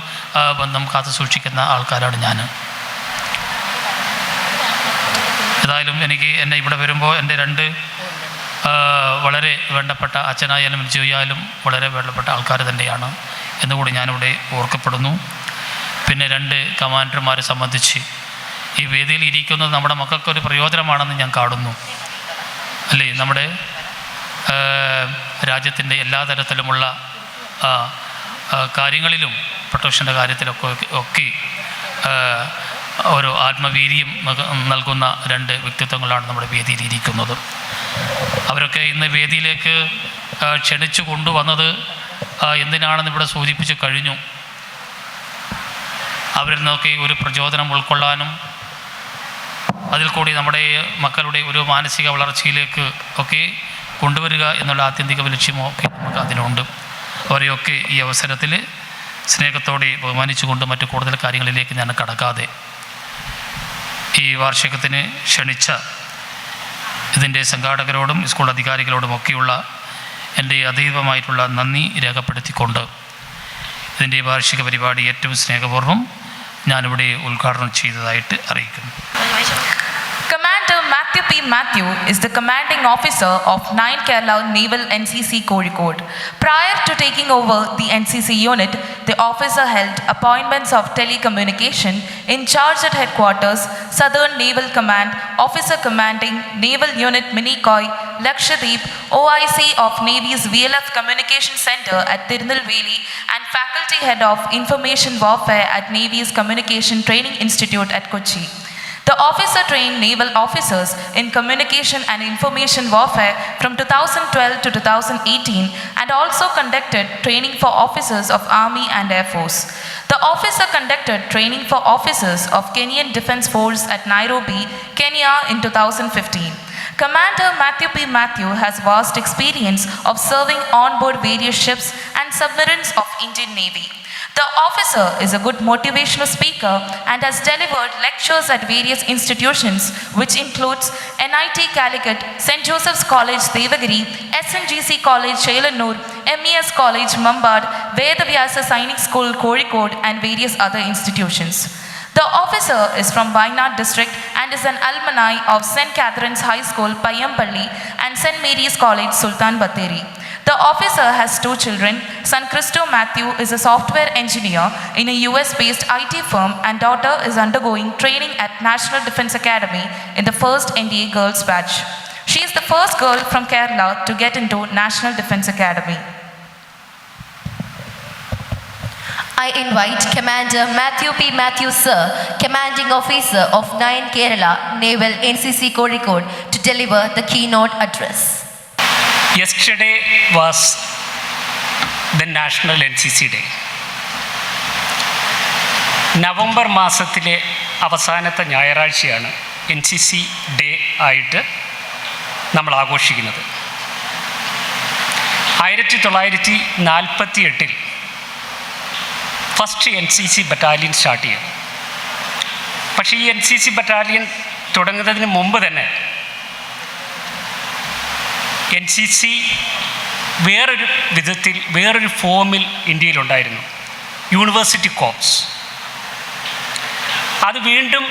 ബന്ധം കാത്തു സൂക്ഷിക്കുന്ന ആൾക്കാരാണ് ഞാൻ. ഏതായാലും എന്നെ ഇവിടെ വരുമ്പോൾ എൻ്റെ രണ്ട് വളരെ വേണ്ടപ്പെട്ട അച്ഛനായാലും ജോയാലും വളരെ വേണ്ടപ്പെട്ട ആൾക്കാർ തന്നെയാണ് എന്നുകൂടി ഞാനിവിടെ ഓർക്കപ്പെടുന്നു. പിന്നെ രണ്ട് കമാൻഡർമാരെ സംബന്ധിച്ച് ഈ വേദിയിൽ ഇരിക്കുന്നത് നമ്മുടെ മക്കൾക്കൊരു പ്രയോജനമാണെന്ന് ഞാൻ കാണുന്നു, അല്ലേ? നമ്മുടെ രാജ്യത്തിൻ്റെ എല്ലാ തരത്തിലുമുള്ള കാര്യങ്ങളിലും പ്രൊട്ടക്ഷൻ്റെ കാര്യത്തിലൊക്കെ ഒരു ആത്മവീര്യം നൽകുന്ന രണ്ട് വ്യക്തിത്വങ്ങളാണ് നമ്മുടെ വേദിയിൽ ഇരിക്കുന്നത്. അവരൊക്കെ ഇന്ന് വേദിയിലേക്ക് ക്ഷണിച്ചു കൊണ്ടുവന്നത് എന്തിനാണെന്ന് ഇവിടെ സൂചിപ്പിച്ച് കഴിഞ്ഞു. അവരിൽ നിന്നൊക്കെ ഒരു പ്രചോദനം ഉൾക്കൊള്ളാനും അതിൽ കൂടി നമ്മുടെ മക്കളുടെ ഒരു മാനസിക വളർച്ചയിലേക്ക് ഒക്കെ കൊണ്ടുവരിക എന്നുള്ള ആത്യന്തിക ലക്ഷ്യമൊക്കെ നമുക്ക് അതിനുണ്ട്. അവരെയൊക്കെ ഈ അവസരത്തിൽ സ്നേഹത്തോടെ ബഹുമാനിച്ചുകൊണ്ട് മറ്റു കൂടുതൽ കാര്യങ്ങളിലേക്ക് ഞാൻ കടക്കാതെ ഈ വാർഷികത്തിന് ക്ഷണിച്ച ഇതിൻ്റെ സംഘാടകരോടും സ്കൂൾ അധികാരികളോടും ഒക്കെയുള്ള എൻ്റെ അതീവമായിട്ടുള്ള നന്ദി രേഖപ്പെടുത്തിക്കൊണ്ട് ഇതിൻ്റെ വാർഷിക പരിപാടി ഏറ്റവും സ്നേഹപൂർവ്വം ഞാനിവിടെ ഉദ്ഘാടനം ചെയ്തതായിട്ട് അറിയിക്കുന്നു. Commander Matthew P. Matthew is the commanding officer of 9 Kerala Naval NCC Kozhikode. Prior to taking over the NCC unit, the officer held appointments of telecommunication in charge at headquarters, Southern Naval Command, officer commanding Naval Unit Minikoi, Lakshadweep, OIC of Navy's VLF Communication Center at Tirunelveli, and faculty head of Information Warfare at Navy's Communication Training Institute at Kochi. The officer trained naval officers in communication and information warfare from 2012 to 2018 and also conducted training for officers of Army and Air Force. The officer conducted training for officers of Kenyan Defence Force at Nairobi, Kenya in 2015. Commander Matthew P. Matthew has vast experience of serving on board various ships and submarines of Indian Navy. The officer is a good motivational speaker and has delivered lectures at various institutions which includes NIT Calicut, St. Joseph's College Devagiri, SNGC College Chelanur, MES College Mambad, Vedavyasa Sainik School Kozhikode and various other institutions. The officer is from Wayanad district and is an alumni of St. Catherine's High School, Payampalli and St. Mary's College, Sultan Batheri. The officer has 2 children. Son Christo Matthew is a software engineer in a US-based IT firm and daughter is undergoing training at National Defence Academy in the first NDA girls batch. She is the first girl from Kerala to get into National Defence Academy. I invite Commander Matthew P. Matthew, Sir, Commanding Officer of 9 Kerala Naval NCC Kozhikode, to deliver the keynote address. Yesterday was the National NCC Day. November മാസത്തിലെ അവസാനത്തെ ഞായറാഴ്ചയാണ് NCC day ആയിട്ട് നമ്മൾ ആഘോഷിക്കുന്നത്. 1948 first NCC battalion start ചെയ്തു. പക്ഷേ ഈ NCC battalion തുടങ്ങുന്നതിന് മുമ്പ് തന്നെ NCC വേറൊരു വിധത്തിൽ വേറൊരു ഫോമിൽ ഇന്ത്യയിലുണ്ടായിരുന്നു, യൂണിവേഴ്സിറ്റി കോർപ്സ്. അത് വീണ്ടും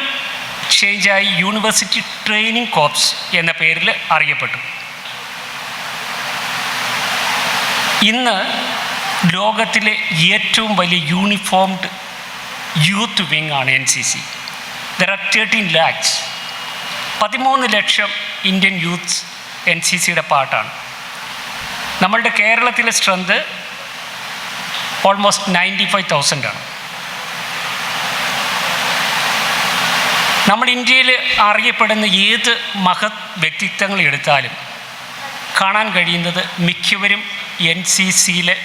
ചേഞ്ചായി യൂണിവേഴ്സിറ്റി ട്രെയിനിങ് കോർപ്സ് എന്ന പേരിൽ അറിയപ്പെട്ടു. ഇന്ന് ലോകത്തിലെ ഏറ്റവും വലിയ യൂണിഫോംഡ് യൂത്ത് വിങ് ആണ് NCC. There are 13 lakhs. 13 ലക്ഷം ഇന്ത്യൻ യൂത്ത്സ് NCCയുടെ പാർട്ടാണ്. നമ്മളുടെ കേരളത്തിലെ സ്ട്രെങ്ത് ഓൾമോസ്റ്റ് 95,000 ആണ്. നമ്മൾ ഇന്ത്യയിൽ അറിയപ്പെടുന്ന ഏത് മഹത് വ്യക്തിത്വങ്ങൾ എടുത്താലും കാണാൻ കഴിയുന്നത് മിക്കവരും NCCയിലെ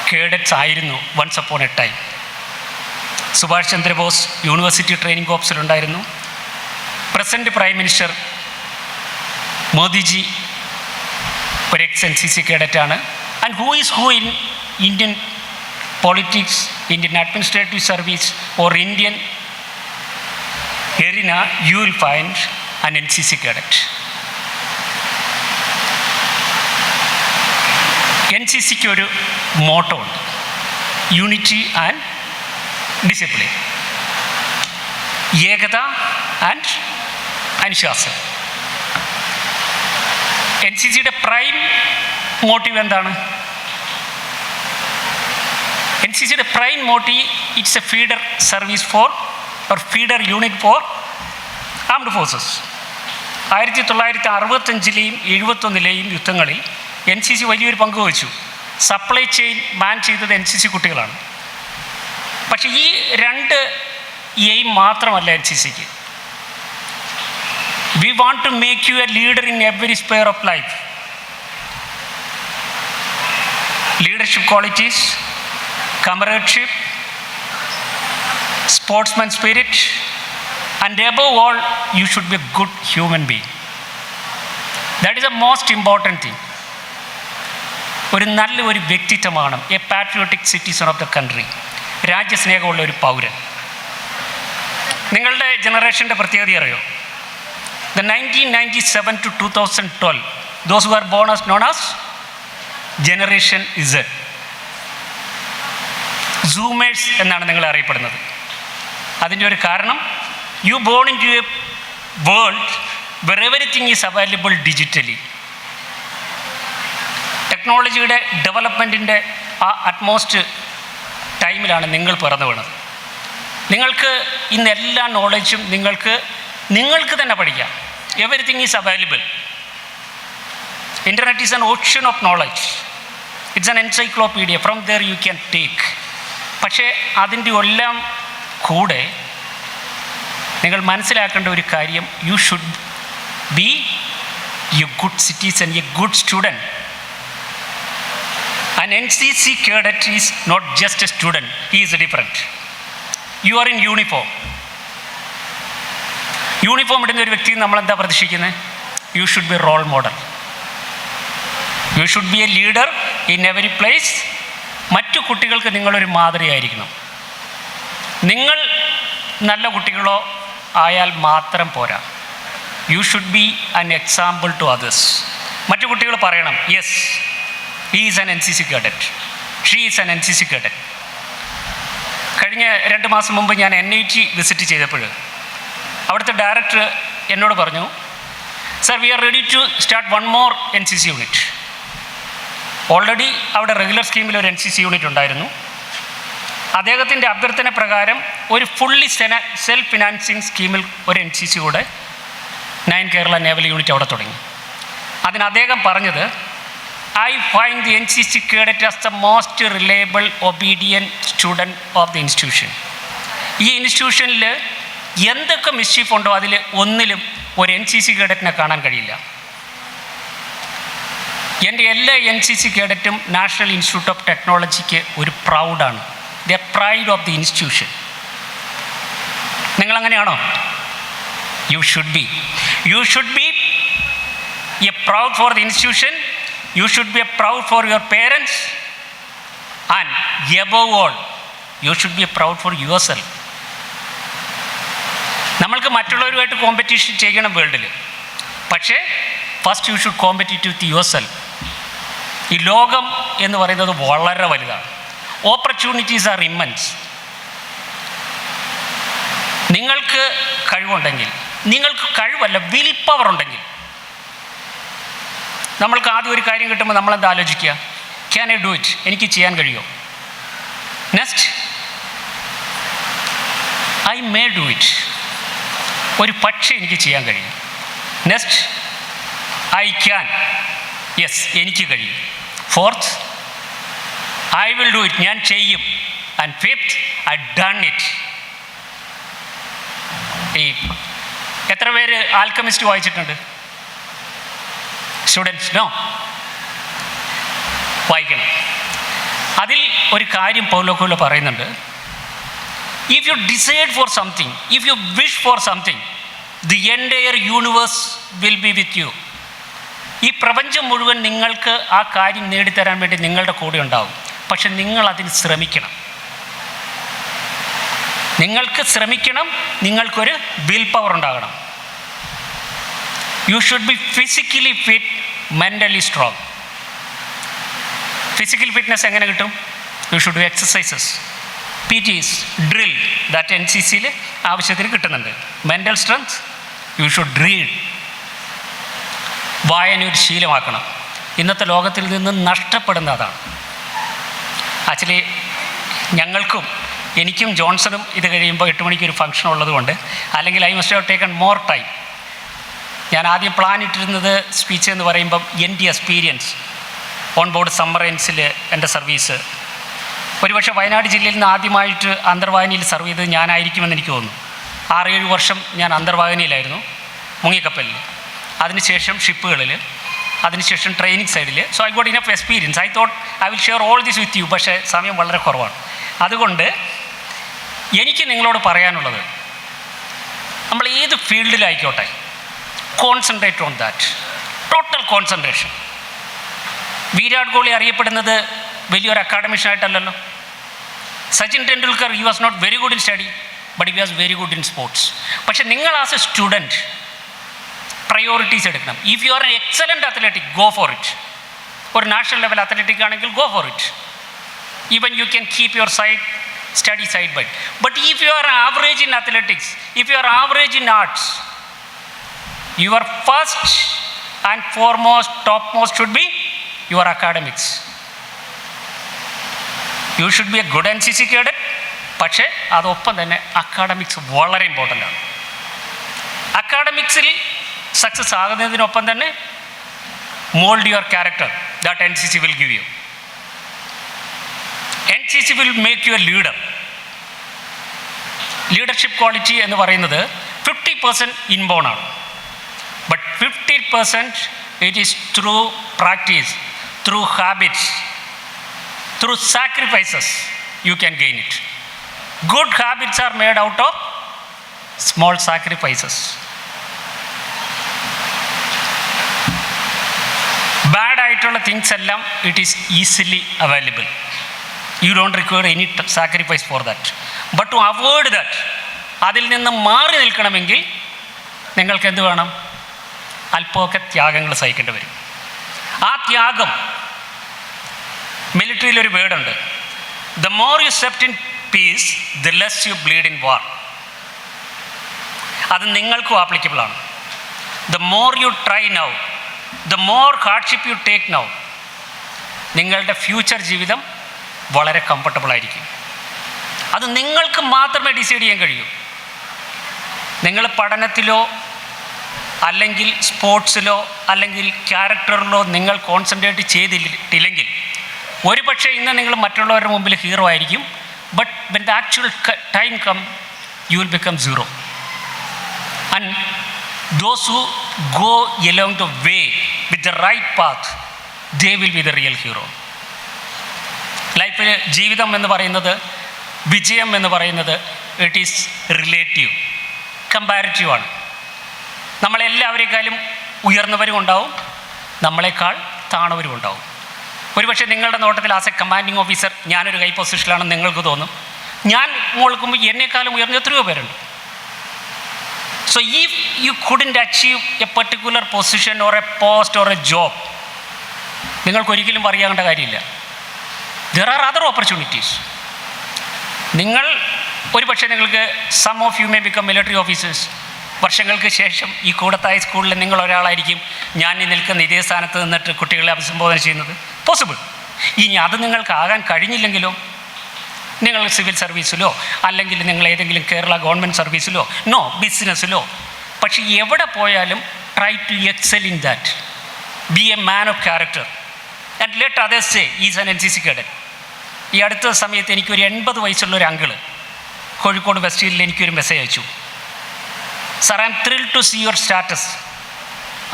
കേഡറ്റ്സ് ആയിരുന്നു once upon a time. Subhash Chandrabose university training കോർപ്സിലുണ്ടായിരുന്നു. പ്രസൻറ്റ് പ്രൈം മിനിസ്റ്റർ മോദിജി ഒരു NCC കേഡറ്റാണ്. And who in Indian politics Indian Administrative Service or Indian arena, you will find an NCC cadet. NCCക്ക് ഒരു മോട്ടോ ഉണ്ട്, യൂണിറ്റി ആൻഡ് ഡിസിപ്ലിൻ, ഏകത and അനുശാസനം. NCCയുടെ prime motive എന്താണ്? NCCയുടെ prime motive it's a feeder service for or feeder unit for armed forces. 1965-ലെയും 71-ലെയും യുദ്ധങ്ങളിൽ NCC വലിയൊരു പങ്ക് വഹിച്ചു. സപ്ലൈ ചെയിൻ മാൻ ചെയ്തത് NCC കുട്ടികളാണ്. പക്ഷേ ഈ രണ്ട് എയിം മാത്രമല്ല NCCക്ക്. We want to make you a leader in every sphere of life. Leadership qualities, comradeship, sportsman spirit, and above all, you should be a good human being. That is the most important thing. ഒരു നല്ല ഒരു വ്യക്തിത്വമാണ് a patriotic citizen of the country, രാജ്യസ്നേഹമുള്ള ഒരു പൗരൻ. നിങ്ങളുടെ ജനറേഷൻ്റെ പ്രത്യേകത അറിയോ? The 1997 to 2012, those who are born as known as Generation Z. Zoomers എന്നാണ് നിങ്ങൾ അറിയപ്പെടുന്നത്. അതിൻ്റെ ഒരു കാരണം, you born into a world where everything is available digitally. ടെക്നോളജിയുടെ ഡെവലപ്മെൻറ്റിൻ്റെ ആ അറ്റ്മോസ്റ്റ് ടൈമിലാണ് നിങ്ങൾ പിറന്നു വീണത്. നിങ്ങൾക്ക് ഇന്ന് എല്ലാ നോളജും നിങ്ങൾക്ക് തന്നെ പഠിക്കാം. Everything is available. Internet is an ocean of knowledge. It's an encyclopedia. From there you can take. പക്ഷേ അതിൻ്റെ എല്ലാം കൂടെ നിങ്ങൾ മനസ്സിലാക്കേണ്ട ഒരു കാര്യം, you should be a good citizen, a good student. An NCC cadet is not just a student, he is different. You are in uniform. Uniform ഇടുന്ന ഒരു വ്യക്തിയിൽ നമ്മൾ എന്താ പ്രതീക്ഷിക്കുന്നത്? U should B role model. U should be A leader in every place. മറ്റു കുട്ടികൾക്ക് നിങ്ങളൊരു മാതൃകയായിരിക്കണം. നിങ്ങൾ നല്ല കുട്ടികളോ ആയാൽ മാത്രം പോരാ. You should be an example to others. മറ്റു കുട്ടികൾ പറയണം, yes, he is an NCC cadet, she is an NCC cadet. കഴിഞ്ഞ 2 മാസം മുമ്പ് ഞാൻ NIT വിസിറ്റ് ചെയ്തപ്പോൾ അവിടുത്തെ ഡയറക്ടർ എന്നോട് പറഞ്ഞു, sir, we are ready to start 1 more NCC unit. Already അവിടെ റെഗുലർ സ്കീമിൽ ഒരു NCC യൂണിറ്റ് ഉണ്ടായിരുന്നു. അദ്ദേഹത്തിൻ്റെ അഭ്യർത്ഥന പ്രകാരം ഒരു ഫുള്ളി സെൽഫ് ഫിനാൻസിങ് സ്കീമിൽ ഒരു NCC കൂടെ 9 കേരള നേവൽ യൂണിറ്റ് അവിടെ തുടങ്ങി. അതിന് അദ്ദേഹം പറഞ്ഞത്, I find the NCC cadet as the most reliable obedient student of the institution. ഈ ഇൻസ്റ്റിറ്റ്യൂഷനിൽ എന്തൊക്കെ മിസ്ചീഫ് ഉണ്ടോ അതിൽ ഒന്നിലും ഒരു NCC കേഡറ്റിനെ കാണാൻ കഴിയില്ല. എൻ്റെ എല്ലാ NCC കേഡറ്റും നാഷണൽ ഇൻസ്റ്റിറ്റ്യൂട്ട് ഓഫ് ടെക്നോളജിക്ക് ഒരു പ്രൗഡാണ്. The pride of the institution. നിങ്ങളങ്ങനെയാണോ? You should be a proud for the institution. You should be a proud for your parents. And above all, you should be a proud for your self. നമ്മൾക്ക് മറ്റുള്ളവരുമായിട്ട് competition ചെയ്യണം വേൾഡിൽ. പക്ഷേ first you should compete with your self. ഈ ലോകം എന്ന് പറയുന്നത് വളരെ വലുതാണ്. Opportunities are immense. നിങ്ങൾക്ക് കഴിവുണ്ടെങ്കിൽ, നിങ്ങൾക്ക് കഴിവല്ല വിൽ പവർ ഉണ്ടെങ്കിൽ, നമ്മൾക്ക് ആദ്യം ഒരു കാര്യം കിട്ടുമ്പോൾ നമ്മളെന്താ ആലോചിക്കുക? Can I do it? എനിക്ക് ചെയ്യാൻ കഴിയുമോ? Next, I may do it. ഒരു പക്ഷേ എനിക്ക് ചെയ്യാൻ കഴിയും. Next, I can. യെസ്, എനിക്ക് കഴിയും. Fourth, I will do it. ഞാൻ ചെയ്യും. And fifth, I done it. ഈ എത്ര പേര് ആൽക്കമിസ്റ്റ് വായിച്ചിട്ടുണ്ട്? സ്റ്റുഡൻസ്? നോ. വായിക്കണം. അതിൽ ഒരു കാര്യം പൗലോ കൊയ്ലോ പറയുന്നുണ്ട്. If you decide for something, if you wish for something, the entire universe will be with you. ഈ പ്രപഞ്ചം മുഴുവൻ നിങ്ങൾക്ക് ആ കാര്യം നേടിത്തരാൻ വേണ്ടി നിങ്ങളുടെ കൂടെ ഉണ്ടാവും. പക്ഷെ നിങ്ങൾ അതിന് ശ്രമിക്കണം. നിങ്ങൾക്ക് ശ്രമിക്കണം, നിങ്ങൾക്കൊരു വിൽ പവർ ഉണ്ടാകണം. You should be physically fit, mentally strong. Physical fitness എങ്ങനെ കിട്ടും? You should do exercises, PTs, drill, that NCCയിൽ ആവശ്യത്തിന് കിട്ടുന്നുണ്ട്. Mental strength, you should read. വായന ഒരു ശീലമാക്കണം. ഇന്നത്തെ ലോകത്തിൽ നിന്ന് നഷ്ടപ്പെടുന്ന അതാണ്. ആക്ച്വലി ഞങ്ങൾക്കും എനിക്കും ജോൺസണും ഇത് കഴിയുമ്പോൾ 8 മണിക്ക് ഒരു ഫംഗ്ഷൻ ഉള്ളതുകൊണ്ട്, അല്ലെങ്കിൽ I must have taken more time. ഞാൻ ആദ്യം പ്ലാൻ ഇട്ടിരുന്നത് സ്പീച്ച് എന്ന് പറയുമ്പം എൻ്റെ എക്സ്പീരിയൻസ് ഓൺ ബോർഡ് സബ്മറൈൻസിൽ എൻ്റെ സർവീസ്. ഒരുപക്ഷെ വയനാട് ജില്ലയിൽ നിന്ന് ആദ്യമായിട്ട് അന്തർവാഹിനിയിൽ സർവ് ചെയ്തത് ഞാനായിരിക്കുമെന്ന് എനിക്ക് തോന്നുന്നു. 6-7 വർഷം ഞാൻ അന്തർവാഹിനിയിലായിരുന്നു, മുങ്ങിക്കപ്പലിൽ, അതിനുശേഷം ഷിപ്പുകളിൽ, അതിനുശേഷം ട്രെയിനിങ് സൈഡിൽ. So I got enough experience. I thought I will share all this with you. പക്ഷേ സമയം വളരെ കുറവാണ്. അതുകൊണ്ട് എനിക്ക് നിങ്ങളോട് പറയാനുള്ളത്, നമ്മൾ ഏത് ഫീൽഡിലായിക്കോട്ടെ, concentrate on that, total concentration. Virat Kohli അറിയപ്പെടുന്നത് വലിയൊരു അക്കാഡമിഷ്യനായിട്ടല്ലല്ലോ. Sachin Tendulkar, he was not very good in study, but he was very good in sports. പക്ഷേ നിങ്ങൾ ആസ് എ സ്റ്റുഡൻറ്റ് പ്രയോറിറ്റീസ് എടുക്കണം. If you are an excellent athletic, go for it. ഒരു national level athletic ആണെങ്കിൽ go for it. Even you can keep your study side by. But if you are average in athletics, if you are average in arts, your first and foremost, topmost should be your academics. You should be a good NCC cadet, പക്ഷേ അതൊപ്പം തന്നെ academics വളരെ important ആണ്. അക്കാഡമിക്സിൽ success ആകുന്നതിനൊപ്പം തന്നെ mould your character, that NCC will give you. NCC will make you a leader. Leadership quality എന്ന് പറയുന്നത് 50% inborn ആണ്, but 50% it is through practice, through habits, through sacrifices you can gain it. Good habits are made out of small sacrifices. Bad ആയിട്ടുള്ള things എല്ലാം it is easily available. You don't require any sacrifice for that. But to avoid that, അതിൽ നിന്ന് മാറി നിൽക്കണമെങ്കിൽ നിങ്ങൾക്ക് എന്ത് വേണം? അല്പമൊക്കെ ത്യാഗങ്ങൾ സഹിക്കേണ്ടി വരും. ആ ത്യാഗം, മിലിറ്ററിയിലൊരു വേർഡുണ്ട്, the more you sweat in peace the less you bleed in war. അത് നിങ്ങൾക്കും ആപ്ലിക്കബിൾ ആണ്. The more you try now, the more hardship you take now, നിങ്ങളുടെ ഫ്യൂച്ചർ ജീവിതം വളരെ കംഫർട്ടബിൾ ആയിരിക്കും. അത് നിങ്ങൾക്ക് മാത്രമേ ഡിസൈഡ് ചെയ്യാൻ കഴിയൂ. നിങ്ങൾ പഠനത്തിലോ അല്ലെങ്കിൽ സ്പോർട്സിലോ അല്ലെങ്കിൽ ക്യാരക്ടറിലോ നിങ്ങൾ കോൺസെൻട്രേറ്റ് ചെയ്തിട്ടില്ലെങ്കിൽ ഒരു പക്ഷേ ഇന്ന് നിങ്ങൾ മറ്റുള്ളവരുടെ മുമ്പിൽ ഹീറോ ആയിരിക്കും, but when the actual time come you will become zero. And those who go along the way with the right path, they will be the real hero. ലൈഫിൽ ജീവിതം എന്ന് പറയുന്നത്, വിജയം എന്ന് പറയുന്നത് ഇറ്റ് ഈസ് റിലേറ്റീവ്, കമ്പാരിറ്റീവാണ്. നമ്മളെല്ലാവരേക്കാളും ഉയർന്നവരും ഉണ്ടാവും, നമ്മളെക്കാൾ താണവരും ഉണ്ടാവും. ഒരുപക്ഷെ നിങ്ങളുടെ നോട്ടത്തിൽ ആസ് എ കമാൻഡിങ് ഓഫീസർ ഞാനൊരു ഹൈ പൊസിഷനിലാണെന്ന് നിങ്ങൾക്ക് തോന്നും. ഞാൻ നോക്കുമ്പോൾ എന്നെക്കാളും ഉയർന്ന എത്രയോ പേരുണ്ട്. So if you couldn't achieve a particular position or a post or a job, നിങ്ങൾക്കൊരിക്കലും പറയാവേണ്ട കാര്യമില്ല. There are other opportunities. നിങ്ങൾ ഒരു പക്ഷേ നിങ്ങൾക്ക് some of you may become military officers. വർഷങ്ങൾക്ക് ശേഷം ഈ കൂടത്തായി സ്കൂളിൽ നിങ്ങൾ ഒരാളായിരിക്കും ഞാൻ ഈ നിൽക്കുന്ന ഇതേ സ്ഥാനത്ത് നിന്നിട്ട് കുട്ടികളെ അഭിസംബോധന ചെയ്യുന്നത്. പോസിബിൾ. ഇനി അത് നിങ്ങൾക്കാകാൻ കഴിഞ്ഞില്ലെങ്കിലോ, നിങ്ങൾ സിവിൽ സർവീസിലോ അല്ലെങ്കിൽ നിങ്ങൾ ഏതെങ്കിലും കേരള ഗവൺമെൻറ് സർവീസിലോ, നോ ബിസിനസ്സിലോ, പക്ഷേ എവിടെ പോയാലും try to excel in that, be a man of character and let others say is an NCC cadet. ഈ അടുത്ത സമയത്ത് എനിക്കൊരു 80 വയസ്സുള്ളൊരു അങ്കിള് കോഴിക്കോട് വെസ്റ്റ് ഹില്ലിൽ എനിക്കൊരു മെസ്സേജ് അയച്ചു. Sir, I am thrill to see your status.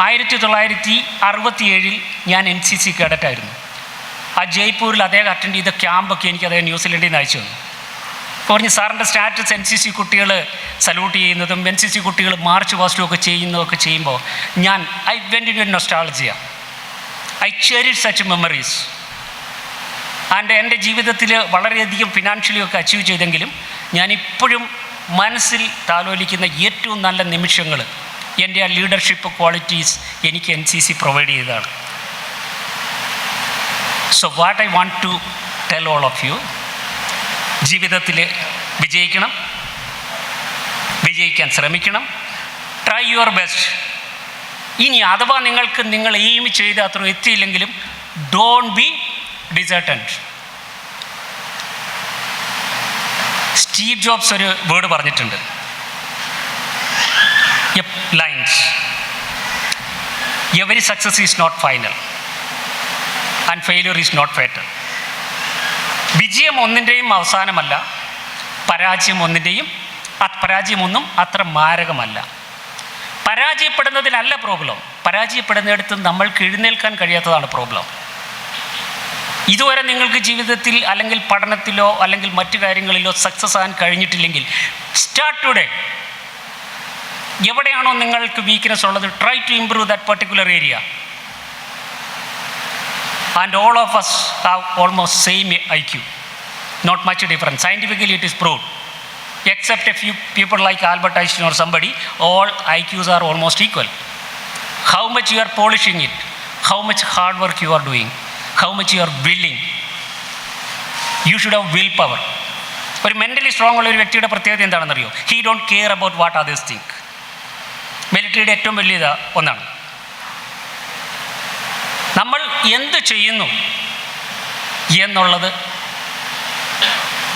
1967 ഞാൻ NCC കേഡറ്റായിരുന്നു. ആ ജയ്പൂരിൽ അദ്ദേഹം അറ്റൻഡ് ചെയ്ത ക്യാമ്പൊക്കെ എനിക്ക് അദ്ദേഹം ന്യൂസിലൻഡിൽ നിന്ന് അയച്ചു തന്നു. പറഞ്ഞു, സാറിൻ്റെ സ്റ്റാറ്റസ് NCC കുട്ടികൾ സല്യൂട്ട് ചെയ്യുന്നതും NCC കുട്ടികൾ മാർച്ച് പാസ്റ്റും ഒക്കെ ചെയ്യുന്നതൊക്കെ ചെയ്യുമ്പോൾ ഞാൻ I went in nostalgia. I cherish such memories. And എൻ്റെ ജീവിതത്തിൽ വളരെയധികം ഫിനാൻഷ്യലി ഒക്കെ അച്ചീവ് ചെയ്തെങ്കിലും ഞാനിപ്പോഴും മനസ്സിൽ താലോലിക്കുന്ന ഏറ്റവും നല്ല നിമിഷങ്ങൾ എൻ്റെ ആ ലീഡർഷിപ്പ് ക്വാളിറ്റീസ് എനിക്ക് NCC പ്രൊവൈഡ് ചെയ്തതാണ്. So what I want to tell all of you, ജീവിതത്തിൽ വിജയിക്കണം, വിജയിക്കാൻ ശ്രമിക്കണം, ട്രൈ യുവർ ബെസ്റ്റ്. ഇനി അഥവാ നിങ്ങൾ എയിം ചെയ്ത് അത്ര എത്തിയില്ലെങ്കിലും don't be disheartened. Steve Jobs ഒരു വേർഡ് പറഞ്ഞിട്ടുണ്ട്, lines, every success is not final and failure is not fatal. വിജയം ഒന്നിൻ്റെയും അവസാനമല്ല, പരാജയമൊന്നും അത്ര മാരകമല്ല. പരാജയപ്പെടുന്നതിലല്ല പ്രോബ്ലം, പരാജയപ്പെടുന്നിടത്ത് നമ്മൾക്ക് എഴുന്നേൽക്കാൻ കഴിയാത്തതാണ് പ്രോബ്ലം. ഇതുവരെ നിങ്ങൾക്ക് ജീവിതത്തിൽ അല്ലെങ്കിൽ പഠനത്തിലോ അല്ലെങ്കിൽ മറ്റു കാര്യങ്ങളിലോ സക്സസ് ആകാൻ കഴിഞ്ഞിട്ടില്ലെങ്കിൽ സ്റ്റാർട്ട് ടുഡേ. എവിടെയാണോ നിങ്ങൾക്ക് വീക്ക്നെസ് ഉള്ളത്, try to improve that particular area. And all of us have almost same IQ, not much difference. Scientifically it is proved. Except a few people like Albert Einstein or somebody, all IQs are almost equal. How much you are polishing it, how much hard work you are doing, how much you are willing. You should have willpower. ഒരു mentally strong ഉള്ള ഒരു വ്യക്തിയുടെ പ്രത്യേകത എന്താണെന്നറിയോ? He don't care about what others think. മിലിറ്ററിയുടെ ഏറ്റവും വലിയ ഒന്നാണ്, നമ്മൾ എന്ത് ചെയ്യുന്നു എന്നുള്ളത്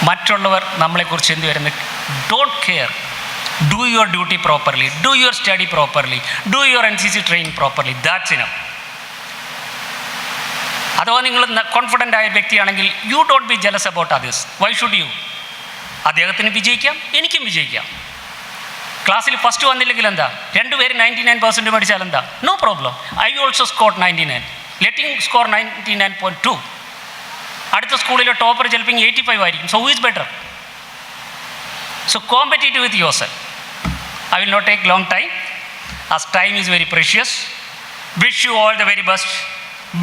മറ്റുള്ളവർ നമ്മളെക്കുറിച്ച് എന്ത് വരുന്നത്, don't care. Do your duty properly, do your study properly, do your NCC training properly, that's enough. അഥവാ നിങ്ങൾ കോൺഫിഡൻ്റ് ആയ വ്യക്തിയാണെങ്കിൽ you don't be jealous about others. Why should you? അദ്ദേഹത്തിന് വിജയിക്കാം, എനിക്കും വിജയിക്കാം. ക്ലാസ്സിൽ ഫസ്റ്റ് വന്നില്ലെങ്കിൽ എന്താ, രണ്ടുപേരും 99% മേടിച്ചാൽ എന്താ, no problem. I also score 99, letting score 99.2. അടുത്ത സ്കൂളിലെ ടോപ്പർ ചിലപ്പോൾ 85 ആയിരിക്കും. So who is better? So competitive with your self. I will not take long time, as time is very precious. Wish you all the very best.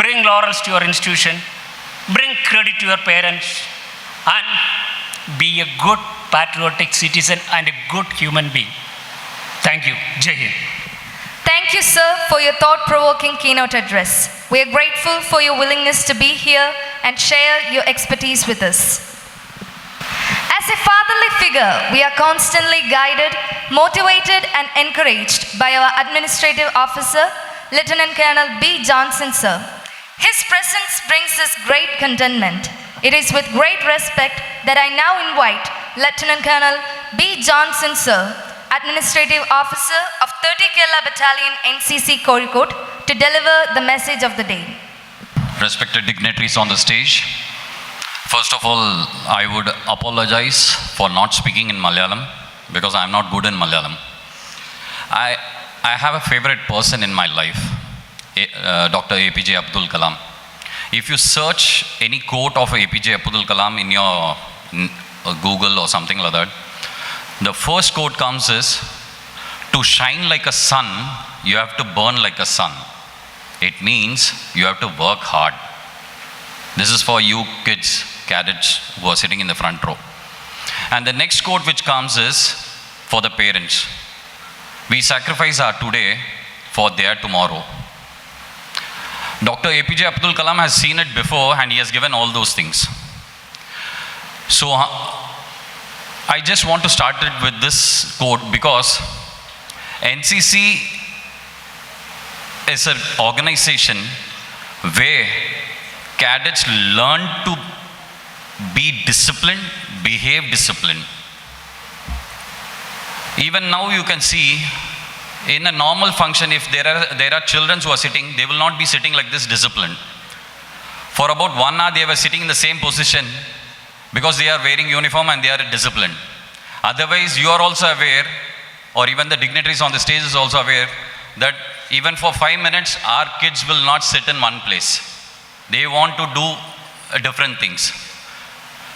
Bring laurels to your institution, bring credit to your parents, and be a good patriotic citizen and a good human being. Thank you. Jai Hind. Thank you, sir, for your thought-provoking keynote address. We are grateful for your willingness to be here and share your expertise with us. As a fatherly figure, we are constantly guided, motivated, and encouraged by our administrative officer, Lieutenant Colonel B. Johnson, sir. His presence brings us great contentment. It is with great respect that I now invite Lieutenant Colonel B. Johnson, sir, Administrative Officer of 30 Kerala Battalion NCC Kozhikode, to deliver the message of the day. Respected dignitaries on the stage, first of all, I would apologize for not speaking in Malayalam because I am not good in Malayalam. I have a favorite person in my life, Dr. APJ Abdul Kalam. If you search any quote of APJ Abdul Kalam in your Google or something like that, the first quote comes is, to shine like a sun, you have to burn like a sun. It means you have to work hard. This is for you kids, cadets who are sitting in the front row. And the next quote which comes is for the parents. We sacrifice our today for their tomorrow. Dr. APJ Abdul Kalam has seen it before and he has given all those things. So I just want to start it with this quote because NCC is an organization where cadets learn to be disciplined, behave disciplined. Even now you can see in a normal function, if there are children who are sitting, they will not be sitting like this disciplined. For about 1 hour they were sitting in the same position because they are wearing uniform and they are disciplined. Otherwise you are also aware, or even the dignitaries on the stage is also aware, that even for 5 minutes our kids will not sit in one place. They want to do different things.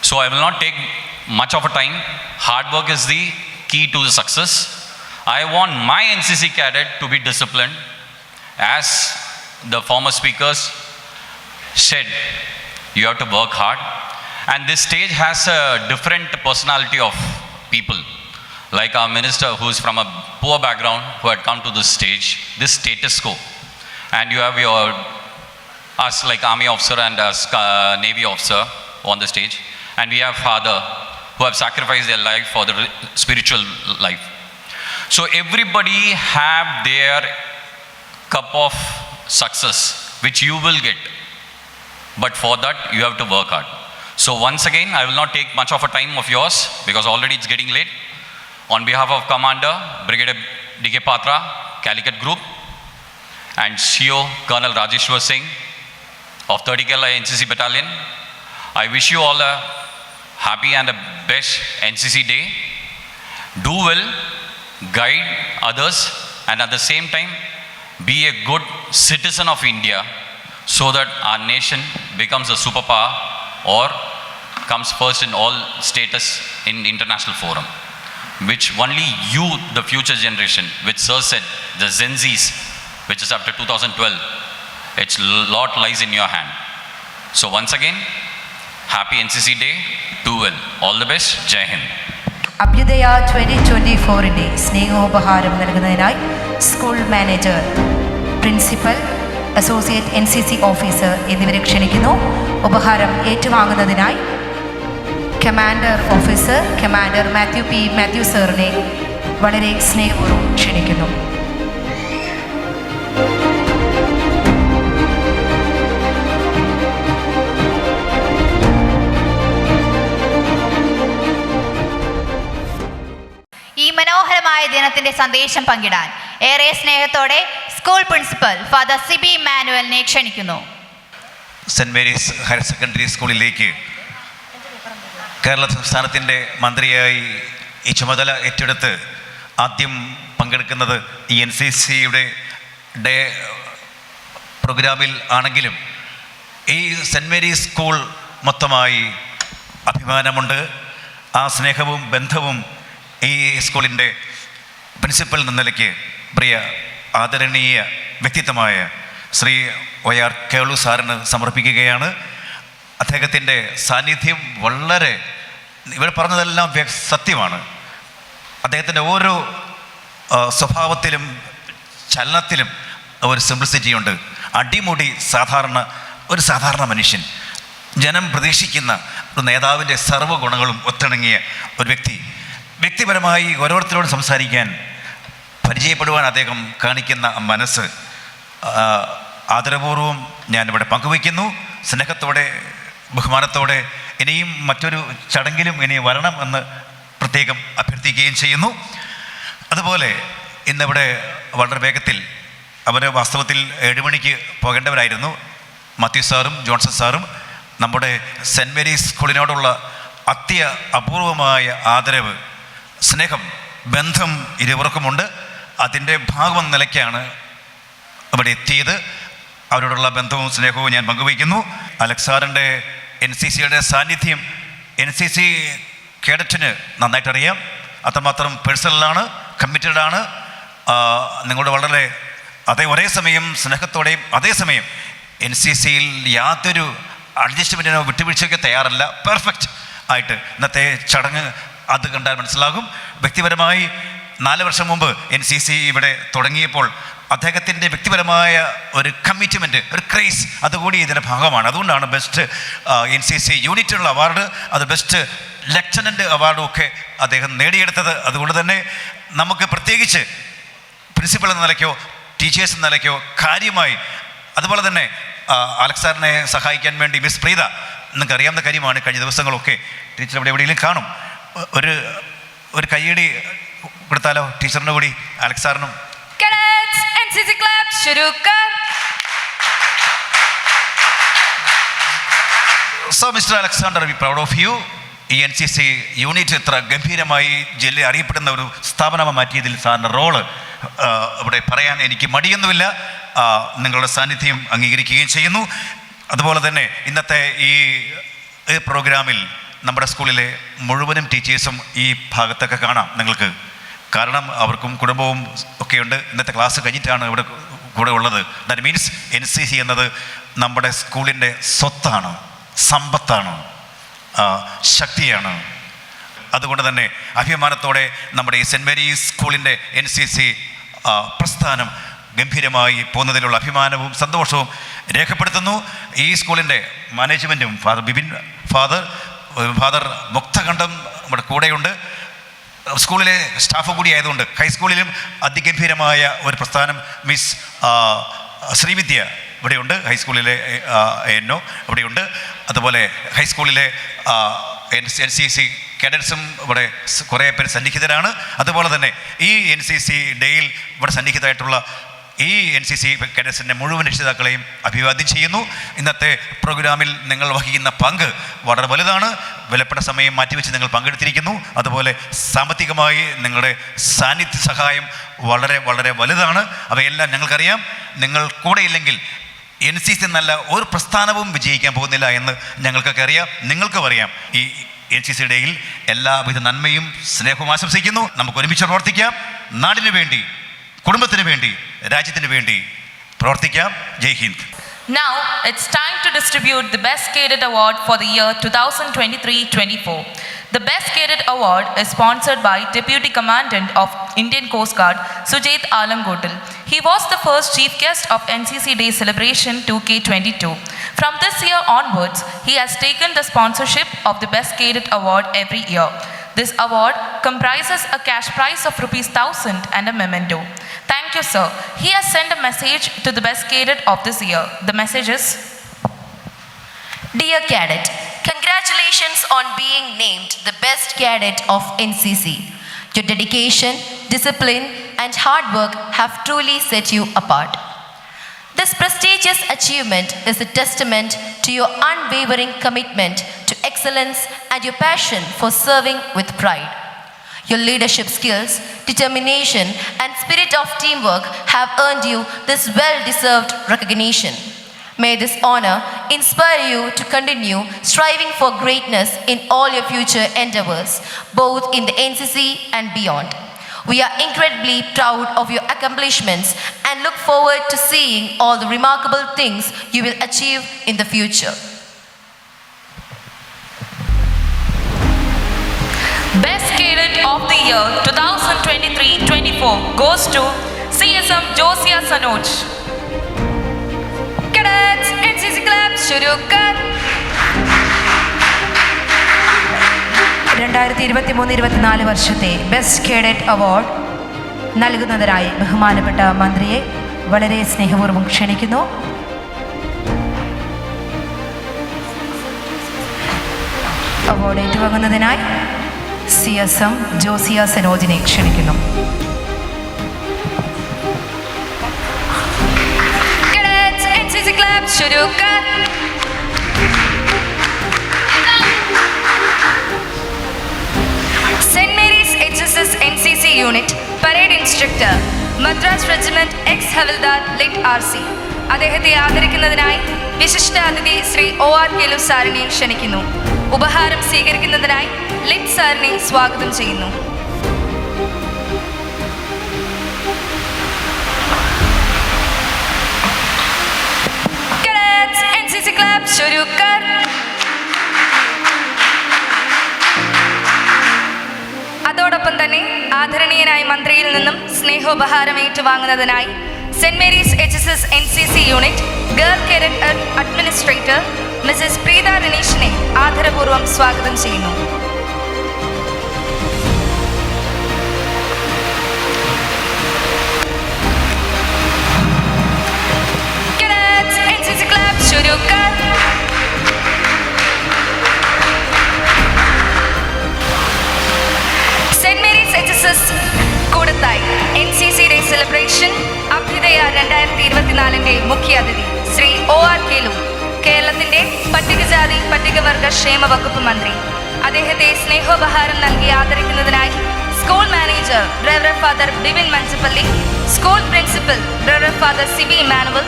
So I will not take much of a time. Hard work is the key to the success. I want my NCC cadet to be disciplined. As the former speakers said, you have to work hard. And this stage has a different personality of people. Like our minister, who is from a poor background, who had come to this stage, this status quo. And you have us like army officer and us navy officer on the stage. And we have father who have sacrificed their life for the spiritual life. So everybody have their cup of success, which you will get. But for that, you have to work hard. So once again, I will not take much of a time of yours, because already it's getting late. On behalf of Commander, Brigadier D.K. Patra, Calicut Group, and CO Colonel Rajeshwar Singh of 30 Kerala NCC Battalion, I wish you all a happy and a best NCC day. Do well, guide others, and at the same time, be a good citizen of India, so that our nation becomes a superpower or comes first in all status in international forum, which only you, the future generation, which Sir said, the Gen Zs, which is after 2012, its lot lies in your hand. So once again, happy NCC Day, do well. All the best, Jai Hind. അഭ്യുദയ 2024 സ്നേഹോപഹാരം നൽകുന്നതിനായി school manager, principal, associate NCC officer എന്നിവരെ ക്ഷണിക്കുന്നു. ഉപഹാരം ഏറ്റുവാങ്ങുന്നതിനായി commander officer commander Mathew സാറിനെ വളരെ സ്നേഹപൂർവ്വം ക്ഷണിക്കുന്നു. ഈ മനോഹരമായ ദിനത്തിന്റെ സന്ദേശം പങ്കിടാൻ ഏറെ സ്നേഹത്തോടെ സ്കൂൾ പ്രിൻസിപ്പൽ ഫാദർ സിബി ഇമ്മാനുവലിനെ ക്ഷണിക്കുന്നു. സെൻറ് മേരീസ് ഹയർ സെക്കൻഡറി സ്കൂളിലേക്ക് കേരള സംസ്ഥാനത്തിൻ്റെ മന്ത്രിയായി ഈ ചുമതല ഏറ്റെടുത്ത് ആദ്യം പങ്കെടുക്കുന്നത് ഈ NCCയുടെ ഡേ പ്രോഗ്രാമിൽ ആണെങ്കിലും ഈ സെൻറ് മേരീസ് സ്കൂൾ മൊത്തമായി അഭിമാനമുണ്ട്. ആ സ്നേഹവും ബന്ധവും ഈ സ്കൂളിൻ്റെ പ്രിൻസിപ്പൽ എന്ന നിലയ്ക്ക് പ്രിയ ആദരണീയ വ്യക്തിത്വമായ ശ്രീ OR കേളു സാറിന് സമർപ്പിക്കുകയാണ്. അദ്ദേഹത്തിൻ്റെ സാന്നിധ്യം വളരെ, ഇവർ പറഞ്ഞതെല്ലാം സത്യമാണ്. അദ്ദേഹത്തിൻ്റെ ഓരോ സ്വഭാവത്തിലും ചലനത്തിലും ഒരു സിംപ്ലിസിറ്റി ഉണ്ട്. അടിമുടി ഒരു സാധാരണ മനുഷ്യൻ, ജനം പ്രതീക്ഷിക്കുന്ന ഒരു നേതാവിൻ്റെ സർവ്വ ഗുണങ്ങളും ഒത്തിണങ്ങിയ ഒരു വ്യക്തിപരമായി ഓരോരുത്തരോടും സംസാരിക്കാൻ, പരിചയപ്പെടുവാൻ അദ്ദേഹം കാണിക്കുന്ന മനസ്സ് ആദരപൂർവ്വം ഞാനിവിടെ പങ്കുവയ്ക്കുന്നു. സ്നേഹത്തോടെ, ബഹുമാനത്തോടെ ഇനിയും മറ്റൊരു ചടങ്ങിലും ഇനി വരണം എന്ന് പ്രത്യേകം അഭ്യർത്ഥിക്കുകയും ചെയ്യുന്നു. അതുപോലെ ഇന്നിവിടെ വളരെ വേഗത്തിൽ അവർ വാസ്തവത്തിൽ 7 മണിക്ക് പോകേണ്ടവരായിരുന്നു. മാത്യു സാറും ജോൺസൺ സാറും നമ്മുടെ സെൻറ് മേരീസ് സ്കൂളിനോടുള്ള അപൂർവമായ ആദരവ്, സ്നേഹം, ബന്ധം ഇരുവർക്കുമുണ്ട്. അതിൻ്റെ ഭാഗം നിലയ്ക്കാണ് അവിടെ എത്തിയത്. അവരോടുള്ള ബന്ധവും സ്നേഹവും ഞാൻ പങ്കുവയ്ക്കുന്നു. അലക്സാറിൻ്റെ NCCയുടെ സാന്നിധ്യം NCC കേഡറ്റിന് നന്നായിട്ടറിയാം. അത്രമാത്രം പേഴ്സണലാണ്, കമ്മിറ്റഡാണ്. നിങ്ങളുടെ വളരെ ഒരേ സമയം സ്നേഹത്തോടെയും അതേസമയം NCCയിൽ യാതൊരു അഡ്ജസ്റ്റ്മെൻറ്റിനോ വിട്ടുവീഴ്ചയ്ക്കോ തയ്യാറല്ല. പെർഫെക്റ്റ് ആയിട്ട് ഇന്നത്തെ ചടങ്ങ് അത് കണ്ടാൽ മനസ്സിലാകും. വ്യക്തിപരമായി 4 വർഷം മുമ്പ് NCC ഇവിടെ തുടങ്ങിയപ്പോൾ അദ്ദേഹത്തിൻ്റെ വ്യക്തിപരമായ ഒരു കമ്മിറ്റ്മെൻറ്റ്, ഒരു ക്രേസ് അതുകൂടി ഇതിൻ്റെ ഭാഗമാണ്. അതുകൊണ്ടാണ് ബെസ്റ്റ് NCC യൂണിറ്റുള്ള അവാർഡ്, അത് ബെസ്റ്റ് ലെഫ്റ്റനൻ്റ് അവാർഡും ഒക്കെ അദ്ദേഹം നേടിയെടുത്തത്. അതുകൊണ്ട് തന്നെ നമുക്ക് പ്രത്യേകിച്ച് പ്രിൻസിപ്പൽ എന്ന നിലയ്ക്കോ ടീച്ചേഴ്സ് എന്ന നിലയ്ക്കോ കാര്യമായി, അതുപോലെ തന്നെ അലക്സാറിനെ സഹായിക്കാൻ വേണ്ടി മിസ് പ്രീത, നിങ്ങൾക്ക് അറിയാവുന്ന കാര്യമാണ്. കഴിഞ്ഞ ദിവസങ്ങളൊക്കെ ടീച്ചർ എവിടെയെങ്കിലും കാണും. ഒരു കയ്യടി കൊടുത്താലോ ടീച്ചറിൻ്റെ കൂടി അലക്സാറിനും. So Mr. Alexander, we are proud of you. ഈ NCC യൂണിറ്റ് ഇത്ര ഗംഭീരമായി ജില്ലയിൽ അറിയപ്പെടുന്ന ഒരു സ്ഥാപനമായി മാറ്റിയതിൽ സാറിൻ്റെ റോള് ഇവിടെ പറയാൻ എനിക്ക് മടിയൊന്നുമില്ല. നിങ്ങളുടെ സാന്നിധ്യം അംഗീകരിക്കുകയും ചെയ്യുന്നു. അതുപോലെ തന്നെ ഇന്നത്തെ ഈ പ്രോഗ്രാമിൽ നമ്മുടെ സ്കൂളിലെ മുഴുവനും ടീച്ചേഴ്സും ഈ ഭാഗത്തൊക്കെ കാണാം നിങ്ങൾക്ക്. കാരണം അവർക്കും കുടുംബവും ഒക്കെയുണ്ട്. ഇന്നത്തെ ക്ലാസ് കഴിഞ്ഞിട്ടാണ് ഇവിടെ കൂടെ ഉള്ളത്. ദാറ്റ് മീൻസ് NCC എന്നത് നമ്മുടെ സ്കൂളിൻ്റെ സ്വത്താണ്, സമ്പത്താണ്, ശക്തിയാണ്. അതുകൊണ്ട് തന്നെ അഭിമാനത്തോടെ നമ്മുടെ ഈ സെൻറ്റ് മേരീസ് സ്കൂളിൻ്റെ NCC പ്രസ്ഥാനം ഗംഭീരമായി പോകുന്നതിലുള്ള അഭിമാനവും സന്തോഷവും രേഖപ്പെടുത്തുന്നു. ഈ സ്കൂളിൻ്റെ മാനേജ്മെൻറ്റും ഫാദർ മുക്തകണ്ഠം നമ്മുടെ കൂടെയുണ്ട്. സ്കൂളിലെ സ്റ്റാഫ് കൂടി ആയതുകൊണ്ട് ഹൈസ്കൂളിലും അതിഗംഭീരമായ ഒരു പ്രസ്ഥാനം മിസ് ശ്രീവിദ്യ ഇവിടെയുണ്ട്. ഹൈസ്കൂളിലെ NO ഇവിടെയുണ്ട്. അതുപോലെ ഹൈസ്കൂളിലെ NCC കേഡറ്റ്സും ഇവിടെ കുറേ പേര് സന്നിഹിതരാണ്. അതുപോലെ തന്നെ ഈ NCC ഡേയിൽ ഇവിടെ സന്നിഹിതമായിട്ടുള്ള ഈ NCC കേഡറ്റ്സിൻ്റെ മുഴുവൻ രക്ഷിതാക്കളെയും അഭിവാദ്യം ചെയ്യുന്നു. ഇന്നത്തെ പ്രോഗ്രാമിൽ നിങ്ങൾ വഹിക്കുന്ന പങ്ക് വളരെ വലുതാണ്. വിലപ്പെട്ട സമയം മാറ്റിവെച്ച് നിങ്ങൾ പങ്കെടുത്തിരിക്കുന്നു. അതുപോലെ സാമ്പത്തികമായി നിങ്ങളുടെ സാന്നിധ്യ സഹായം വളരെ വളരെ വലുതാണ്. അവയെല്ലാം ഞങ്ങൾക്കറിയാം. നിങ്ങൾ കൂടെയില്ലെങ്കിൽ NCC എന്നല്ല ഒരു പ്രസ്ഥാനവും വിജയിക്കാൻ പോകുന്നില്ല എന്ന് ഞങ്ങൾക്കൊക്കെ അറിയാം, നിങ്ങൾക്കും അറിയാം. ഈ NCC ഡേയിൽ എല്ലാവിധ നന്മയും സ്നേഹവും ആശംസിക്കുന്നു. നമുക്ക് ഒരുമിച്ച് പ്രവർത്തിക്കാം. നാടിനു വേണ്ടി, കുടുംബത്തിന് വേണ്ടി, രാജ്യത്തിന് വേണ്ടി പ്രവർത്തിക്കാം. ജയ് Hind. Now it's time to distribute the Best Cadet Award for the year 2023-24. The Best Cadet Award is sponsored by Deputy Commandant of Indian Coast Guard, Sujit Alamgotal. He was the first chief guest of NCC Day celebration 2K22. From this year onwards, he has taken the sponsorship of the Best Cadet Award every year. This award comprises a cash prize of ₹1,000 and a memento. Thank you, sir. He has sent a message to the Best Cadet of this year. The message is: Dear Cadet, congratulations on being named the best cadet of NCC. Your dedication, discipline, and hard work have truly set you apart. This prestigious achievement is a testament to your unwavering commitment to excellence and your passion for serving with pride. Your leadership skills, determination, and spirit of teamwork have earned you this well-deserved recognition. May this honor inspire you to continue striving for greatness in all your future endeavors, both in the NCC and beyond. We are incredibly proud of your accomplishments and look forward to seeing all the remarkable things you will achieve in the future. Best Cadet of the Year 2023-24 goes to CSM Josia Sanoj. Cadets, NCC Club, शुरू कर. 2023-24 വർഷത്തെ best cadet award നൽകുന്നതിനായി ബഹുമാനപ്പെട്ട മന്ത്രിയെ വളരെ സ്നേഹപൂർവ്വം ക്ഷണിക്കുന്നു. Award ഏറ്റുവാങ്ങുന്നതിനായി CSM Josiah സനോജിനെ ക്ഷണിക്കുന്നു. Cadets, NCC Club, शुरू कर. St. Mary's HSS NCC Unit Parade Instructor, Madras Regiment ex-Havildar Lit RC. അദ്ദേഹത്തെ ആദരിക്കുന്നതിനായി വിശിഷ്ടാതിഥി ശ്രീ OR കേലു സാറിനെ ക്ഷണിക്കുന്നു. ഉപഹാരം സ്വീകരിക്കുന്നതിനായി ലിറ്റ് സാറിനെ സ്വാഗതം ചെയ്യുന്നു. Cadets, NCC Club, शुरू कर. അതോടൊപ്പം തന്നെ ആദരണീയനായ മന്ത്രിയിൽ നിന്നും സ്നേഹോപഹാരം ഏറ്റുവാങ്ങുന്നതിനായി Saint Mary's HSS NCC unit girl cadet administrator Mrs Preetha രനീഷിനെ ആദരപൂർവ്വം സ്വാഗതം ചെയ്യുന്നു. Cadets, NCC Club, शुरू कर. Saint Mary's HSS Koodathai NCC day celebration Abhyudaya 2024 മുഖ്യ അതിഥി ശ്രീ OR കേലു, കേരളത്തിന്റെ പട്ടികജാതി പട്ടികവർഗ ക്ഷേമ വകുപ്പ് മന്ത്രി. അദ്ദേഹത്തെ സ്നേഹോപഹാരം നൽകി ആദരിക്കുന്നതിനായി school manager reverend father Bibin Manjappally, school principal reverend father Siby Emmanuel,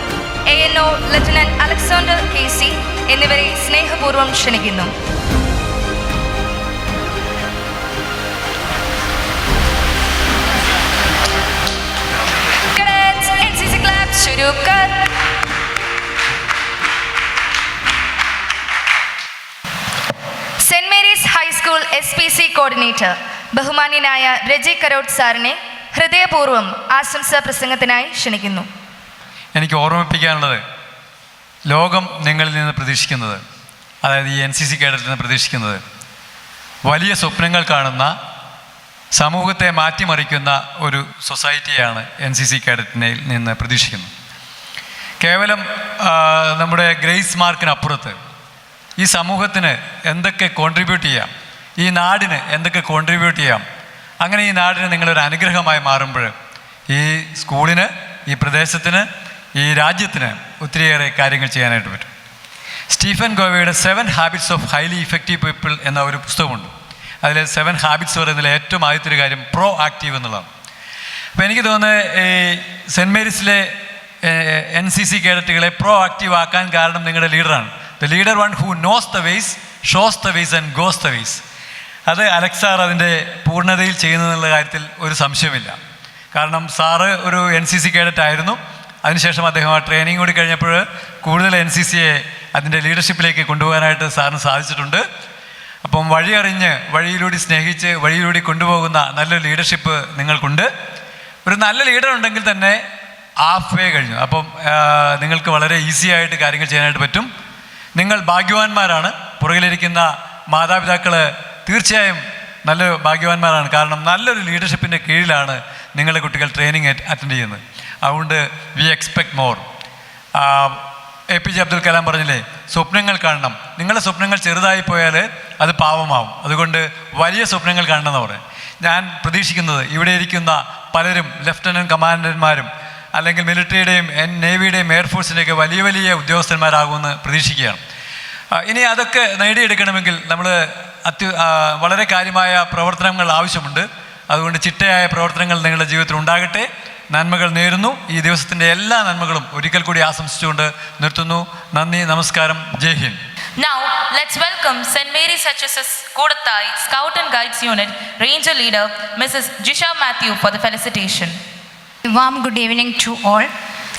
ANO lieutenant Alexander KC എന്നിവരെ സ്നേഹപൂർവ്വം ക്ഷണിക്കുന്നു. Cadets, NCC Club, शुरू कर. St. Mary's High School SPC coordinator ബഹുമാന്യനായ രജി കരോട്ട് സാറിനെ ഹൃദയപൂർവ്വം ആശംസാ പ്രസംഗത്തിനായി ക്ഷണിക്കുന്നു. എനിക്ക് ഓർമ്മിപ്പിക്കാനുള്ളത്, ലോകം നിങ്ങളിൽ നിന്ന് പ്രതീക്ഷിക്കുന്നത്, അതായത് ഈ NCC കേഡറ്റിൽ നിന്ന് പ്രതീക്ഷിക്കുന്നത് വലിയ സ്വപ്നങ്ങൾ കാണുന്ന, സമൂഹത്തെ മാറ്റിമറിക്കുന്ന ഒരു സൊസൈറ്റിയാണ് NCC കേഡറ്റിനിൽ നിന്ന് പ്രതീക്ഷിക്കുന്നത്. കേവലം നമ്മുടെ ഗ്രേസ് മാർക്കിനപ്പുറത്ത് ഈ സമൂഹത്തിന് എന്തൊക്കെ കോൺട്രിബ്യൂട്ട് ചെയ്യാം, ഈ നാടിന് എന്തൊക്കെ കോൺട്രിബ്യൂട്ട് ചെയ്യാം, അങ്ങനെ ഈ നാടിന് നിങ്ങളൊരു അനുഗ്രഹമായി മാറുമ്പോൾ ഈ സ്കൂളിന്, ഈ പ്രദേശത്തിന്, ഈ രാജ്യത്തിന് ഒത്തിരിയേറെ കാര്യങ്ങൾ ചെയ്യാനായിട്ട് പറ്റും. സ്റ്റീഫൻ കോവിയുടെ 7 habits of highly effective people എന്ന ഒരു പുസ്തകമുണ്ട്. അതിൽ 7 ഹാബിറ്റ്സ് പറയുന്നതിൽ ഏറ്റവും ആദ്യത്തെ കാര്യം പ്രോ ആക്റ്റീവ് എന്നുള്ളതാണ്. അപ്പോൾ എനിക്ക് തോന്നുന്നത് ഈ സെൻറ്റ് മേരീസിലെ NCC കേഡറ്റുകളെ പ്രോ ആക്റ്റീവ് ആക്കാൻ കാരണം നിങ്ങളുടെ ലീഡറാണ്. The leader one who knows the ways, shows the ways and goes the ways. അത് അലക്സ് സാർ അതിൻ്റെ പൂർണ്ണതയിൽ ചെയ്യുന്നതെന്നുള്ള കാര്യത്തിൽ ഒരു സംശയമില്ല. കാരണം സാറ് ഒരു NCC കേഡറ്റ് ആയിരുന്നു. അതിനുശേഷം അദ്ദേഹം ആ ട്രെയിനിങ് കൂടി കഴിഞ്ഞപ്പോൾ കൂടുതൽ NCCയെ അതിൻ്റെ ലീഡർഷിപ്പിലേക്ക് കൊണ്ടുപോകാനായിട്ട് സാറിന് സാധിച്ചിട്ടുണ്ട്. അപ്പം വഴിയറിഞ്ഞ്, വഴിയിലൂടെ സ്നേഹിച്ച്, വഴിയിലൂടെ കൊണ്ടുപോകുന്ന നല്ലൊരു ലീഡർഷിപ്പ് നിങ്ങൾക്കുണ്ട്. ഒരു നല്ല ലീഡർ ഉണ്ടെങ്കിൽ തന്നെ ഹാഫ് വേ കഴിഞ്ഞു. അപ്പം നിങ്ങൾക്ക് വളരെ ഈസി ആയിട്ട് കാര്യങ്ങൾ ചെയ്യാനായിട്ട് പറ്റും. നിങ്ങൾ ഭാഗ്യവാന്മാരാണ്. പുറകിലിരിക്കുന്ന മാതാപിതാക്കൾ തീർച്ചയായും നല്ല ഭാഗ്യവാന്മാരാണ്. കാരണം നല്ലൊരു ലീഡർഷിപ്പിൻ്റെ കീഴിലാണ് നിങ്ങളുടെ കുട്ടികൾ ട്രെയിനിങ് അറ്റൻഡ് ചെയ്യുന്നത്. അതുകൊണ്ട് we expect more. APJ Abdul Kalam പറഞ്ഞില്ലേ, സ്വപ്നങ്ങൾ കാണണം. നിങ്ങളുടെ സ്വപ്നങ്ങൾ ചെറുതായി പോയാൽ അത് പാവമാവും. അതുകൊണ്ട് വലിയ സ്വപ്നങ്ങൾ കാണണമെന്ന് പറയാം. ഞാൻ പ്രതീക്ഷിക്കുന്നത് ഇവിടെ ഇരിക്കുന്ന പലരും ലഫ്റ്റനൻറ്റ് കമാൻഡന്മാരും അല്ലെങ്കിൽ മിലിറ്ററിയുടെയും നേവിയുടെയും എയർഫോഴ്സിൻ്റെയൊക്കെ വലിയ വലിയ ഉദ്യോഗസ്ഥന്മാരാകുമെന്ന് പ്രതീക്ഷിക്കുകയാണ്. ഇനി അതൊക്കെ നേടിയെടുക്കണമെങ്കിൽ നമ്മൾ വളരെ കാര്യമായ പ്രവർത്തനങ്ങൾ ആവശ്യമുണ്ട്. അതുകൊണ്ട് ചിട്ടയായ പ്രവർത്തനങ്ങൾ നിങ്ങളുടെ ജീവിതത്തിൽ ഉണ്ടാകട്ടെ. നന്മകൾ നേരുന്നു. ഈ ദിവസത്തിൻ്റെ എല്ലാ നന്മകളും ഒരിക്കൽ കൂടി ആശംസിച്ചുകൊണ്ട് നിർത്തുന്നു. നന്ദി, നമസ്കാരം, ജയ് Hind. Now, let's welcome St. Mary's HSS Kodathai Scout and Guides Unit Ranger Leader Mrs. Jisha Matthew for the felicitation. Warm good evening to all.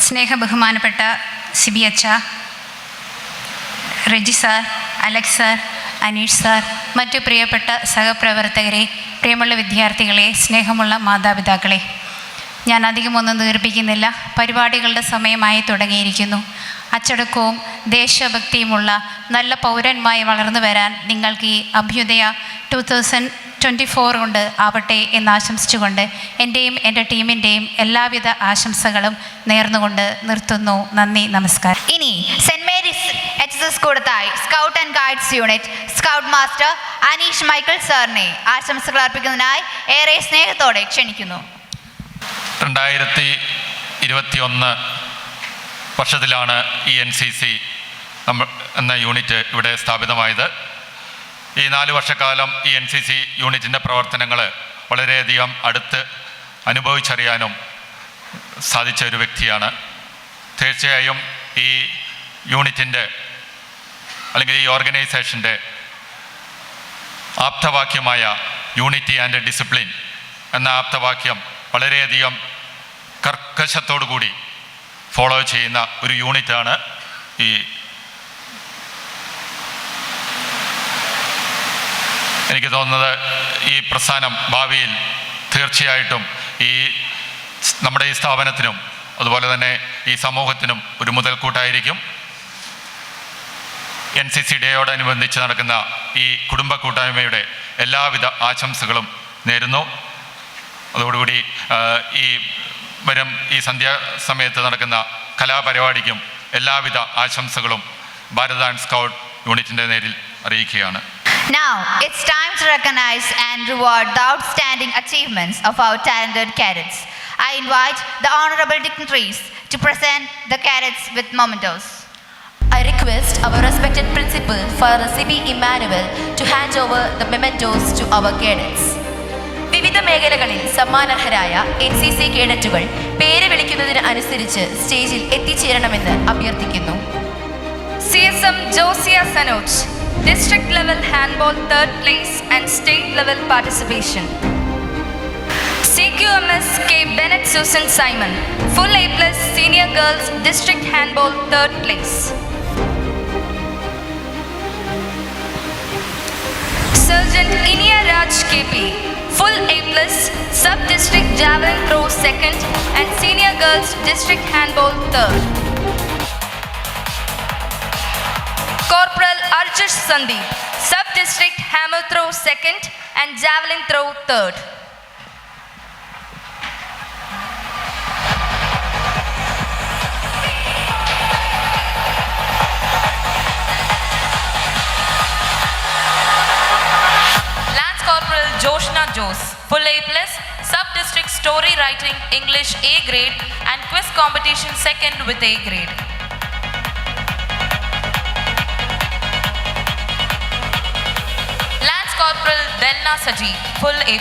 സ്നേഹബഹുമാനപ്പെട്ട സിബി അച്ച, Reji sir, Alex sir, Aneesh sir, മറ്റു പ്രിയപ്പെട്ട സഹപ്രവർത്തകരെ, പ്രിയമുള്ള വിദ്യാർത്ഥികളെ, സ്നേഹമുള്ള മാതാപിതാക്കളെ, ഞാൻ അധികമൊന്നും ദീർഘിപ്പിക്കുന്നില്ല. പരിപാടികളുടെ സമയമായി തുടങ്ങിയിരിക്കുന്നു. അച്ചടക്കവും ദേശഭക്തിയുമുള്ള നല്ല പൗരന്മായി വളർന്നു വരാൻ നിങ്ങൾക്ക് ഈ അഭ്യുദയ 2024 കൊണ്ട് ആവട്ടെ എന്ന് ആശംസിച്ചുകൊണ്ട് എൻ്റെയും എൻ്റെ ടീമിൻ്റെയും എല്ലാവിധ ആശംസകളും നേർന്നുകൊണ്ട് നിർത്തുന്നു. നന്ദി, നമസ്കാരം. ഇനി Saint Mary's HSS Koodathai scout and guides unit scout master Aneesh Michael സാറിനെ ആശംസകൾ അർപ്പിക്കുന്നതിനായി ഏറെ സ്നേഹത്തോടെ ക്ഷണിക്കുന്നു. 2021 വർഷത്തിലാണ് ഈ NCC എന്ന യൂണിറ്റ് ഇവിടെ സ്ഥാപിതമായത്. ഈ 4 വർഷക്കാലം ഈ NCC യൂണിറ്റിൻ്റെ പ്രവർത്തനങ്ങൾ വളരെയധികം അടുത്ത് അനുഭവിച്ചറിയാനും സാധിച്ച ഒരു വ്യക്തിയാണ്. തീർച്ചയായും ഈ യൂണിറ്റിൻ്റെ അല്ലെങ്കിൽ ഈ ഓർഗനൈസേഷൻ്റെ ആപ്തവാക്യമായ യൂണിറ്റി ആൻഡ് ഡിസിപ്ലിൻ എന്ന ആപ്തവാക്യം വളരെയധികം കർക്കശത്തോടു കൂടി ഫോളോ ചെയ്യുന്ന ഒരു യൂണിറ്റാണ് ഈ. എനിക്ക് തോന്നുന്നത് ഈ പ്രസ്ഥാനം ഭാവിയിൽ തീർച്ചയായിട്ടും ഈ നമ്മുടെ ഈ സ്ഥാപനത്തിനും അതുപോലെ തന്നെ ഈ സമൂഹത്തിനും ഒരു മുതൽക്കൂട്ടായിരിക്കും. NCC ഡേയോടനുബന്ധിച്ച് നടക്കുന്ന ഈ കുടുംബ കൂട്ടായ്മയുടെ എല്ലാവിധ ആശംസകളും നേരുന്നു. അതോടുകൂടി ഈ സന്ധ്യാസമയത്ത് നടക്കുന്ന കലാപരിപാടിക്കും എല്ലാവിധ ആശംസകളും ഭാരത് ആൻഡ് സ്കൗട്ട് യൂണിറ്റിൻ്റെ നേരിൽ അറിയിക്കുകയാണ്. Now, it's time to recognize and reward the outstanding achievements of our talented cadets. I invite the honorable dignitaries to present the cadets with mementos. I request our respected principal, Father C.B. Emmanuel, to hand over the mementos to our cadets. വിവിധ മേഖലകളിൽ സമ്മാനർഹരായ NCC കേഡറ്റുകൾ പേര് വിളിക്കുന്നതിന് അനുസരിച്ച് സ്റ്റേജിൽ എത്തിച്ചേരണമെന്ന് അഭ്യർത്ഥിക്കുന്നു. CSM Josia Sanoj, District Level Handball 3rd place and State Level Participation. CQMS K. Bennett Susan Simon, Full A+ Senior Girls District Handball 3rd place. Sergeant Ini Viraj KP, full A+, Sub-District Javelin Throw 2nd and Senior Girls District Handball 3rd. Corporal Arjush Sandeep, Sub-District Hammer Throw 2nd and Javelin Throw 3rd. Lance Corporal Joshna Jose, full A+, Sub-District Story Writing English A grade and Quiz Competition 2nd with A grade. Lance Corporal Delna Saji, full A+.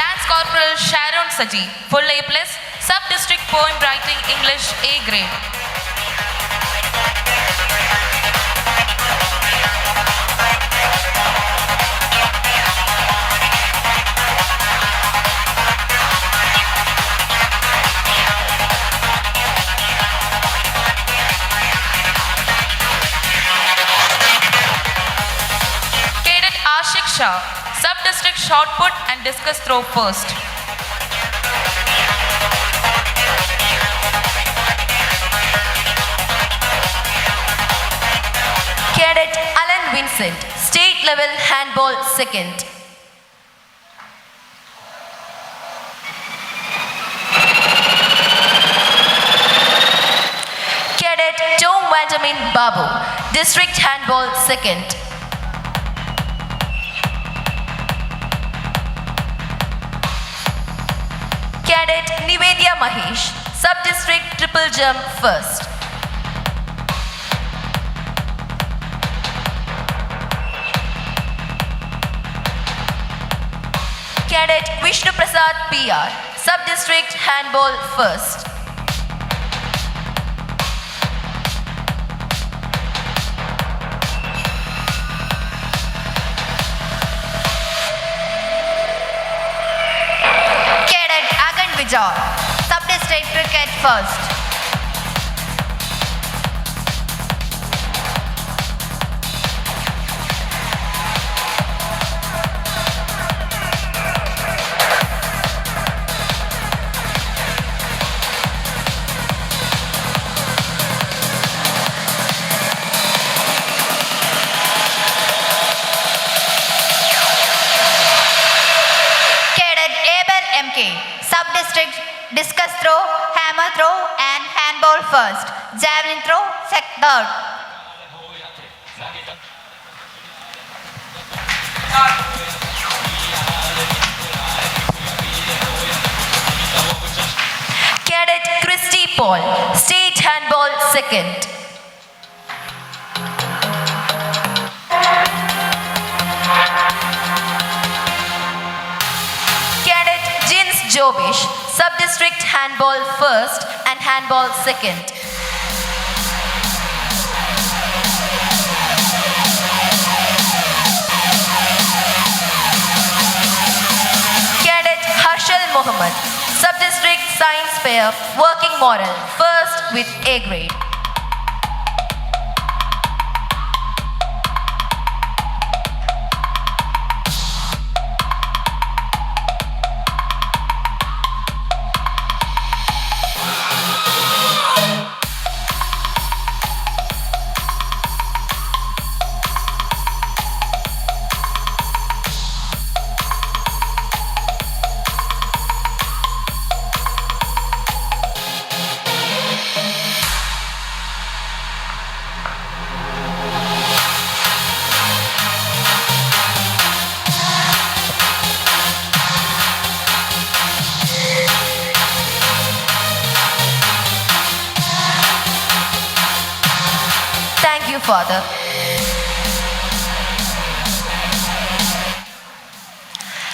Lance Corporal Sharon Saji, full A+, Sub-District Poem Writing English A grade. Cadet Ashik Shah, Sub-District Shot Put and Discus Throw 1st. Cadet Alan Vincent, State Level Handball 2nd. Cadet Tom Vandermin Babu, District Handball 2nd. Cadet Nivedya Mahesh, Sub-District Triple Jump 1st. Cadet Vishnu Prasad PR, Sub-District Handball 1st. Cadet Agan Vijay, Sub-District Cricket 1st. Cadet Abel MK, Sub-District Discus Throw, Hammer Throw and Handball 1st. Javelin Throw 3rd. Cadet Christy Paul, State Handball 2nd. Cadet Jins Jobish, Sub-District Handball 1st and Handball 2nd. Cadet Harshal Mohammed, Sub-District Science Fair, Working Model, 1st with A grade. Thank you, Father.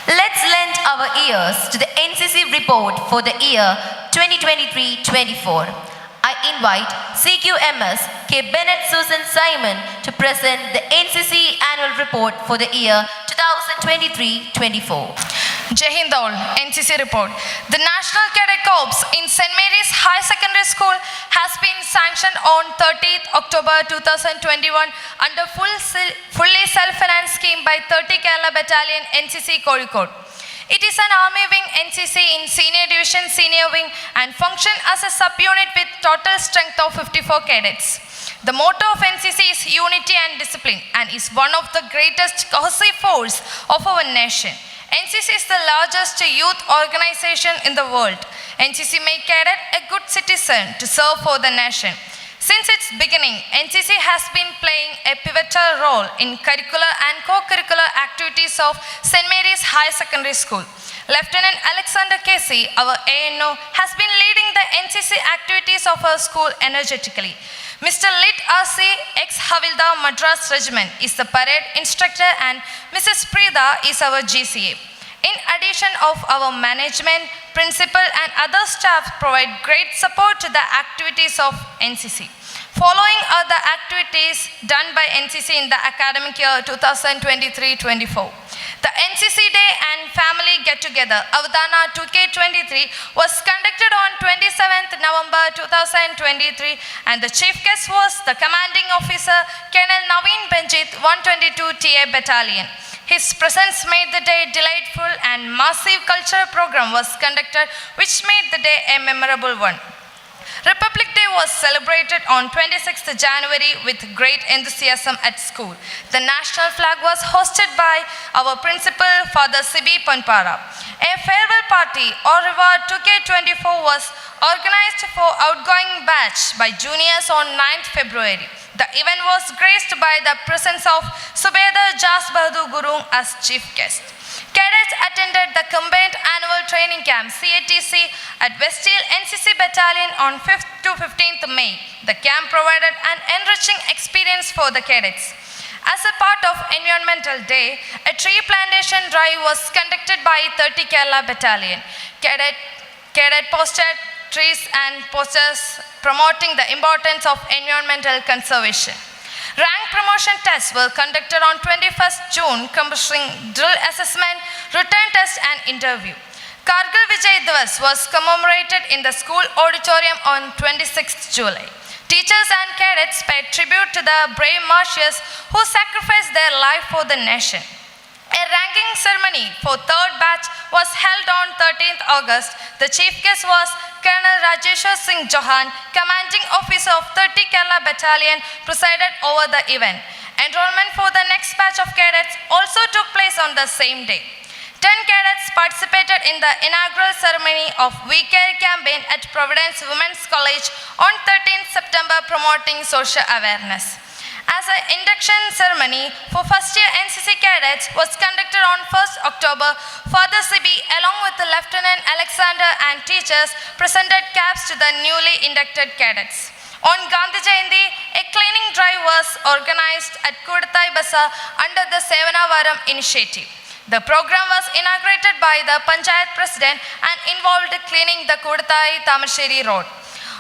Let's lend our ears to the NCC report for the year 2023-24. I invite CQMS K. Bennett Susan Simon to present the NCC annual report for the year 2023-24. Jai Hind all, NCC report. The National Cadet Corps in St. Mary's High Secondary School has been sanctioned on 30th October 2021 under fully self-financed scheme by 30 Kerala Battalion NCC Kozhikode. It is an army wing NCC in senior division, senior wing and function as a subunit with total strength of 54 cadets. The motto of NCC is unity and discipline and is one of the greatest cohesive force of our nation. NCC is the largest youth organization in the world. NCC make cadet a good citizen to serve for the nation. Since its beginning, NCC has been playing a pivotal role in curricular and co-curricular activities of St. Mary's High Secondary School. Lieutenant Alexander Casey, our ANO, has been leading the NCC activities of our school energetically. Mr. Lit R.C., ex-Havildar Madras Regiment, is the parade instructor and Mrs. Preeta is our GCA. In addition of our management, principal and other staff provide great support to the activities of NCC. Following are the activities done by NCC in the academic year 2023-24. The NCC Day and Family Get-Together, Avdana 2K23, was conducted on 27th November 2023 and the chief guest was the Commanding Officer, Colonel Naveen Benjit, 122 TA Battalion. His presence made the day delightful and massive cultural program was conducted which made the day a memorable one. Republic Day was celebrated on 26th January with great enthusiasm at school. The national flag was hosted by our principal, Father Sibi Panpara. A farewell party or reward 2K24 was organized for outgoing batch by juniors on 9th February. The event was graced by the presence of Subedar Jas Bahadur Gurung as chief guest. Cadets attended the Combined Annual Training Camp CATC at Westhill NCC Battalion on 5th to 15th May. The camp provided an enriching experience for the cadets. As a part of Environmental Day, a tree plantation drive was conducted by 30 Kerala Battalion. Cadet posted trees and posters promoting the importance of environmental conservation. Rank promotion tests were conducted on 21st June, comprising drill assessment, written test and interview. Kargil Vijay Divas was commemorated in the school auditorium on 26th July. Teachers and cadets paid tribute to the brave martyrs who sacrificed their life for the nation. A ranking ceremony for 3rd batch was held on 13th August. The chief guest was Colonel Rajeshwar Singh Johan, Commanding Officer of 30 Kerala Battalion, presided over the event. Enrollment for the next batch of cadets also took place on the same day. 10 cadets participated in the inaugural ceremony of We Care campaign at Providence Women's College on 13th September, promoting social awareness. As an induction ceremony for first-year NCC cadets was conducted on 1st October, Father Sibi, along with the Lieutenant Alexander and teachers, presented caps to the newly inducted cadets. On Gandhi Jayanti, a cleaning drive was organized at Kudathai Bazaar under the Sevanavaram initiative. The program was inaugurated by the Panchayat President and involved cleaning the Kudathai Tamarsheri Road.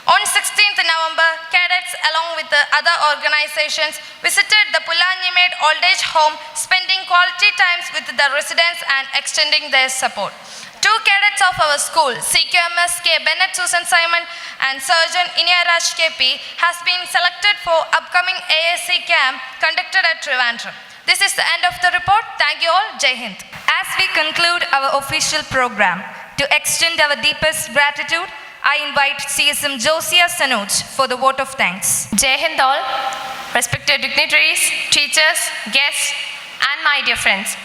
On 16th November, cadets along with the other organizations visited the Pulanyimed Old Age Home, spending quality times with the residents and extending their support. 2 cadets of our school, CQMS K. Bennett Susan Simon and Surgeon Inyaraj KP, has been selected for upcoming AAC camp conducted at Trivandrum. This is the end of the report. Thank you all. Jai Hind. As we conclude our official program, to extend our deepest gratitude, I invite CSM Josiah Sanuj for the vote of thanks. Jai Hind all, respected dignitaries, teachers, guests, and my dear friends.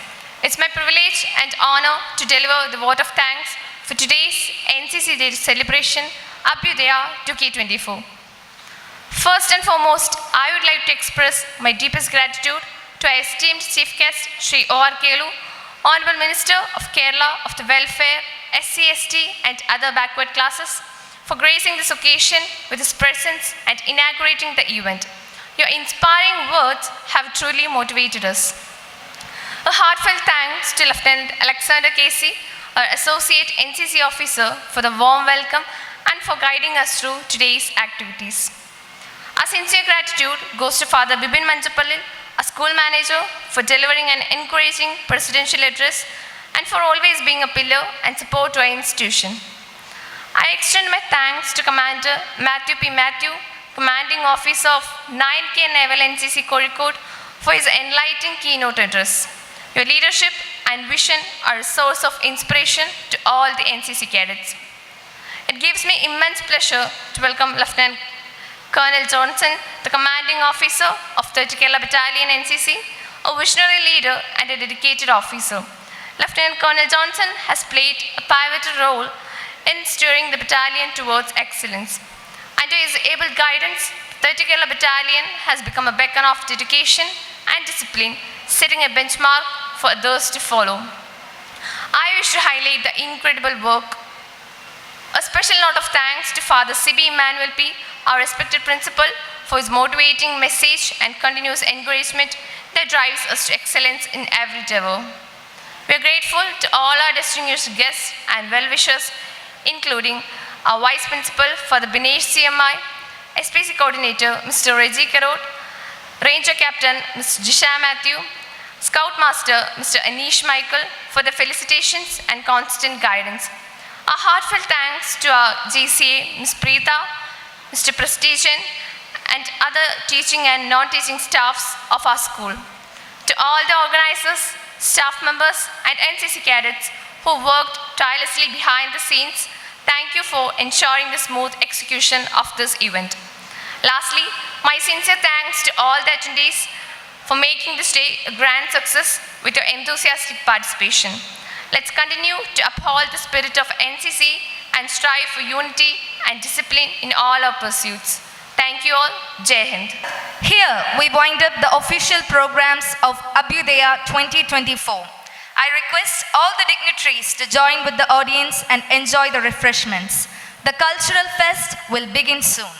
It's my privilege and honor to deliver the vote of thanks for today's NCC Day celebration, Abhyudaya 2K24. First and foremost, I would like to express my deepest gratitude to our esteemed Chief Guest, Shri O.R. Kelu, Honorable Minister of Kerala of the Welfare, SC/ST and other backward classes, for gracing this occasion with his presence and inaugurating the event. Your inspiring words have truly motivated us. A heartfelt thanks to Lieutenant Alexander Casey, our Associate NCC Officer, for the warm welcome and for guiding us through today's activities. Our sincere gratitude goes to Father Bibin Manjapallil, a school manager, for delivering an encouraging presidential address and for always being a pillar and support to our institution. I extend my thanks to Commander Matthew P. Matthew, Commanding Officer of 9K Naval NCC Kozhikode, for his enlightening keynote address. Your leadership and vision are a source of inspiration to all the NCC cadets. It gives me immense pleasure to welcome Lieutenant Colonel Johnson, the Commanding Officer of 30 Kerala Battalion NCC, a visionary leader and a dedicated officer. Lieutenant Colonel Johnson has played a pivotal role in steering the battalion towards excellence. Under his able guidance, 30 Kerala Battalion has become a beacon of dedication and discipline, setting a benchmark for others to follow. I wish to highlight the incredible work. A special note of thanks to Father C.B. Emmanuel P., our respected principal, for his motivating message and continuous encouragement that drives us to excellence in every endeavor. We are grateful to all our distinguished guests and well-wishers, including our Vice Principal for the Binesh CMI, SPC Coordinator Mr. Reggie Karot, Ranger Captain Mr. Jisha Matthew, Scoutmaster Mr. Anish Michael for the felicitations and constant guidance. A heartfelt thanks to our GCA Ms. Preeta, Mr. Prestigian, and other teaching and non-teaching staffs of our school. To all the organizers, staff members, and NCC cadets who worked tirelessly behind the scenes, thank you for ensuring the smooth execution of this event. Lastly, my sincere thanks to all the attendees for making this day a grand success with your enthusiastic participation. Let's continue to uphold the spirit of NCC and strive for unity and discipline in all our pursuits. Thank you all. Jai Hind. Here we wind up the official programs of Abhyudaya 2024. I request all the dignitaries to join with the audience and enjoy the refreshments. The cultural fest will begin soon.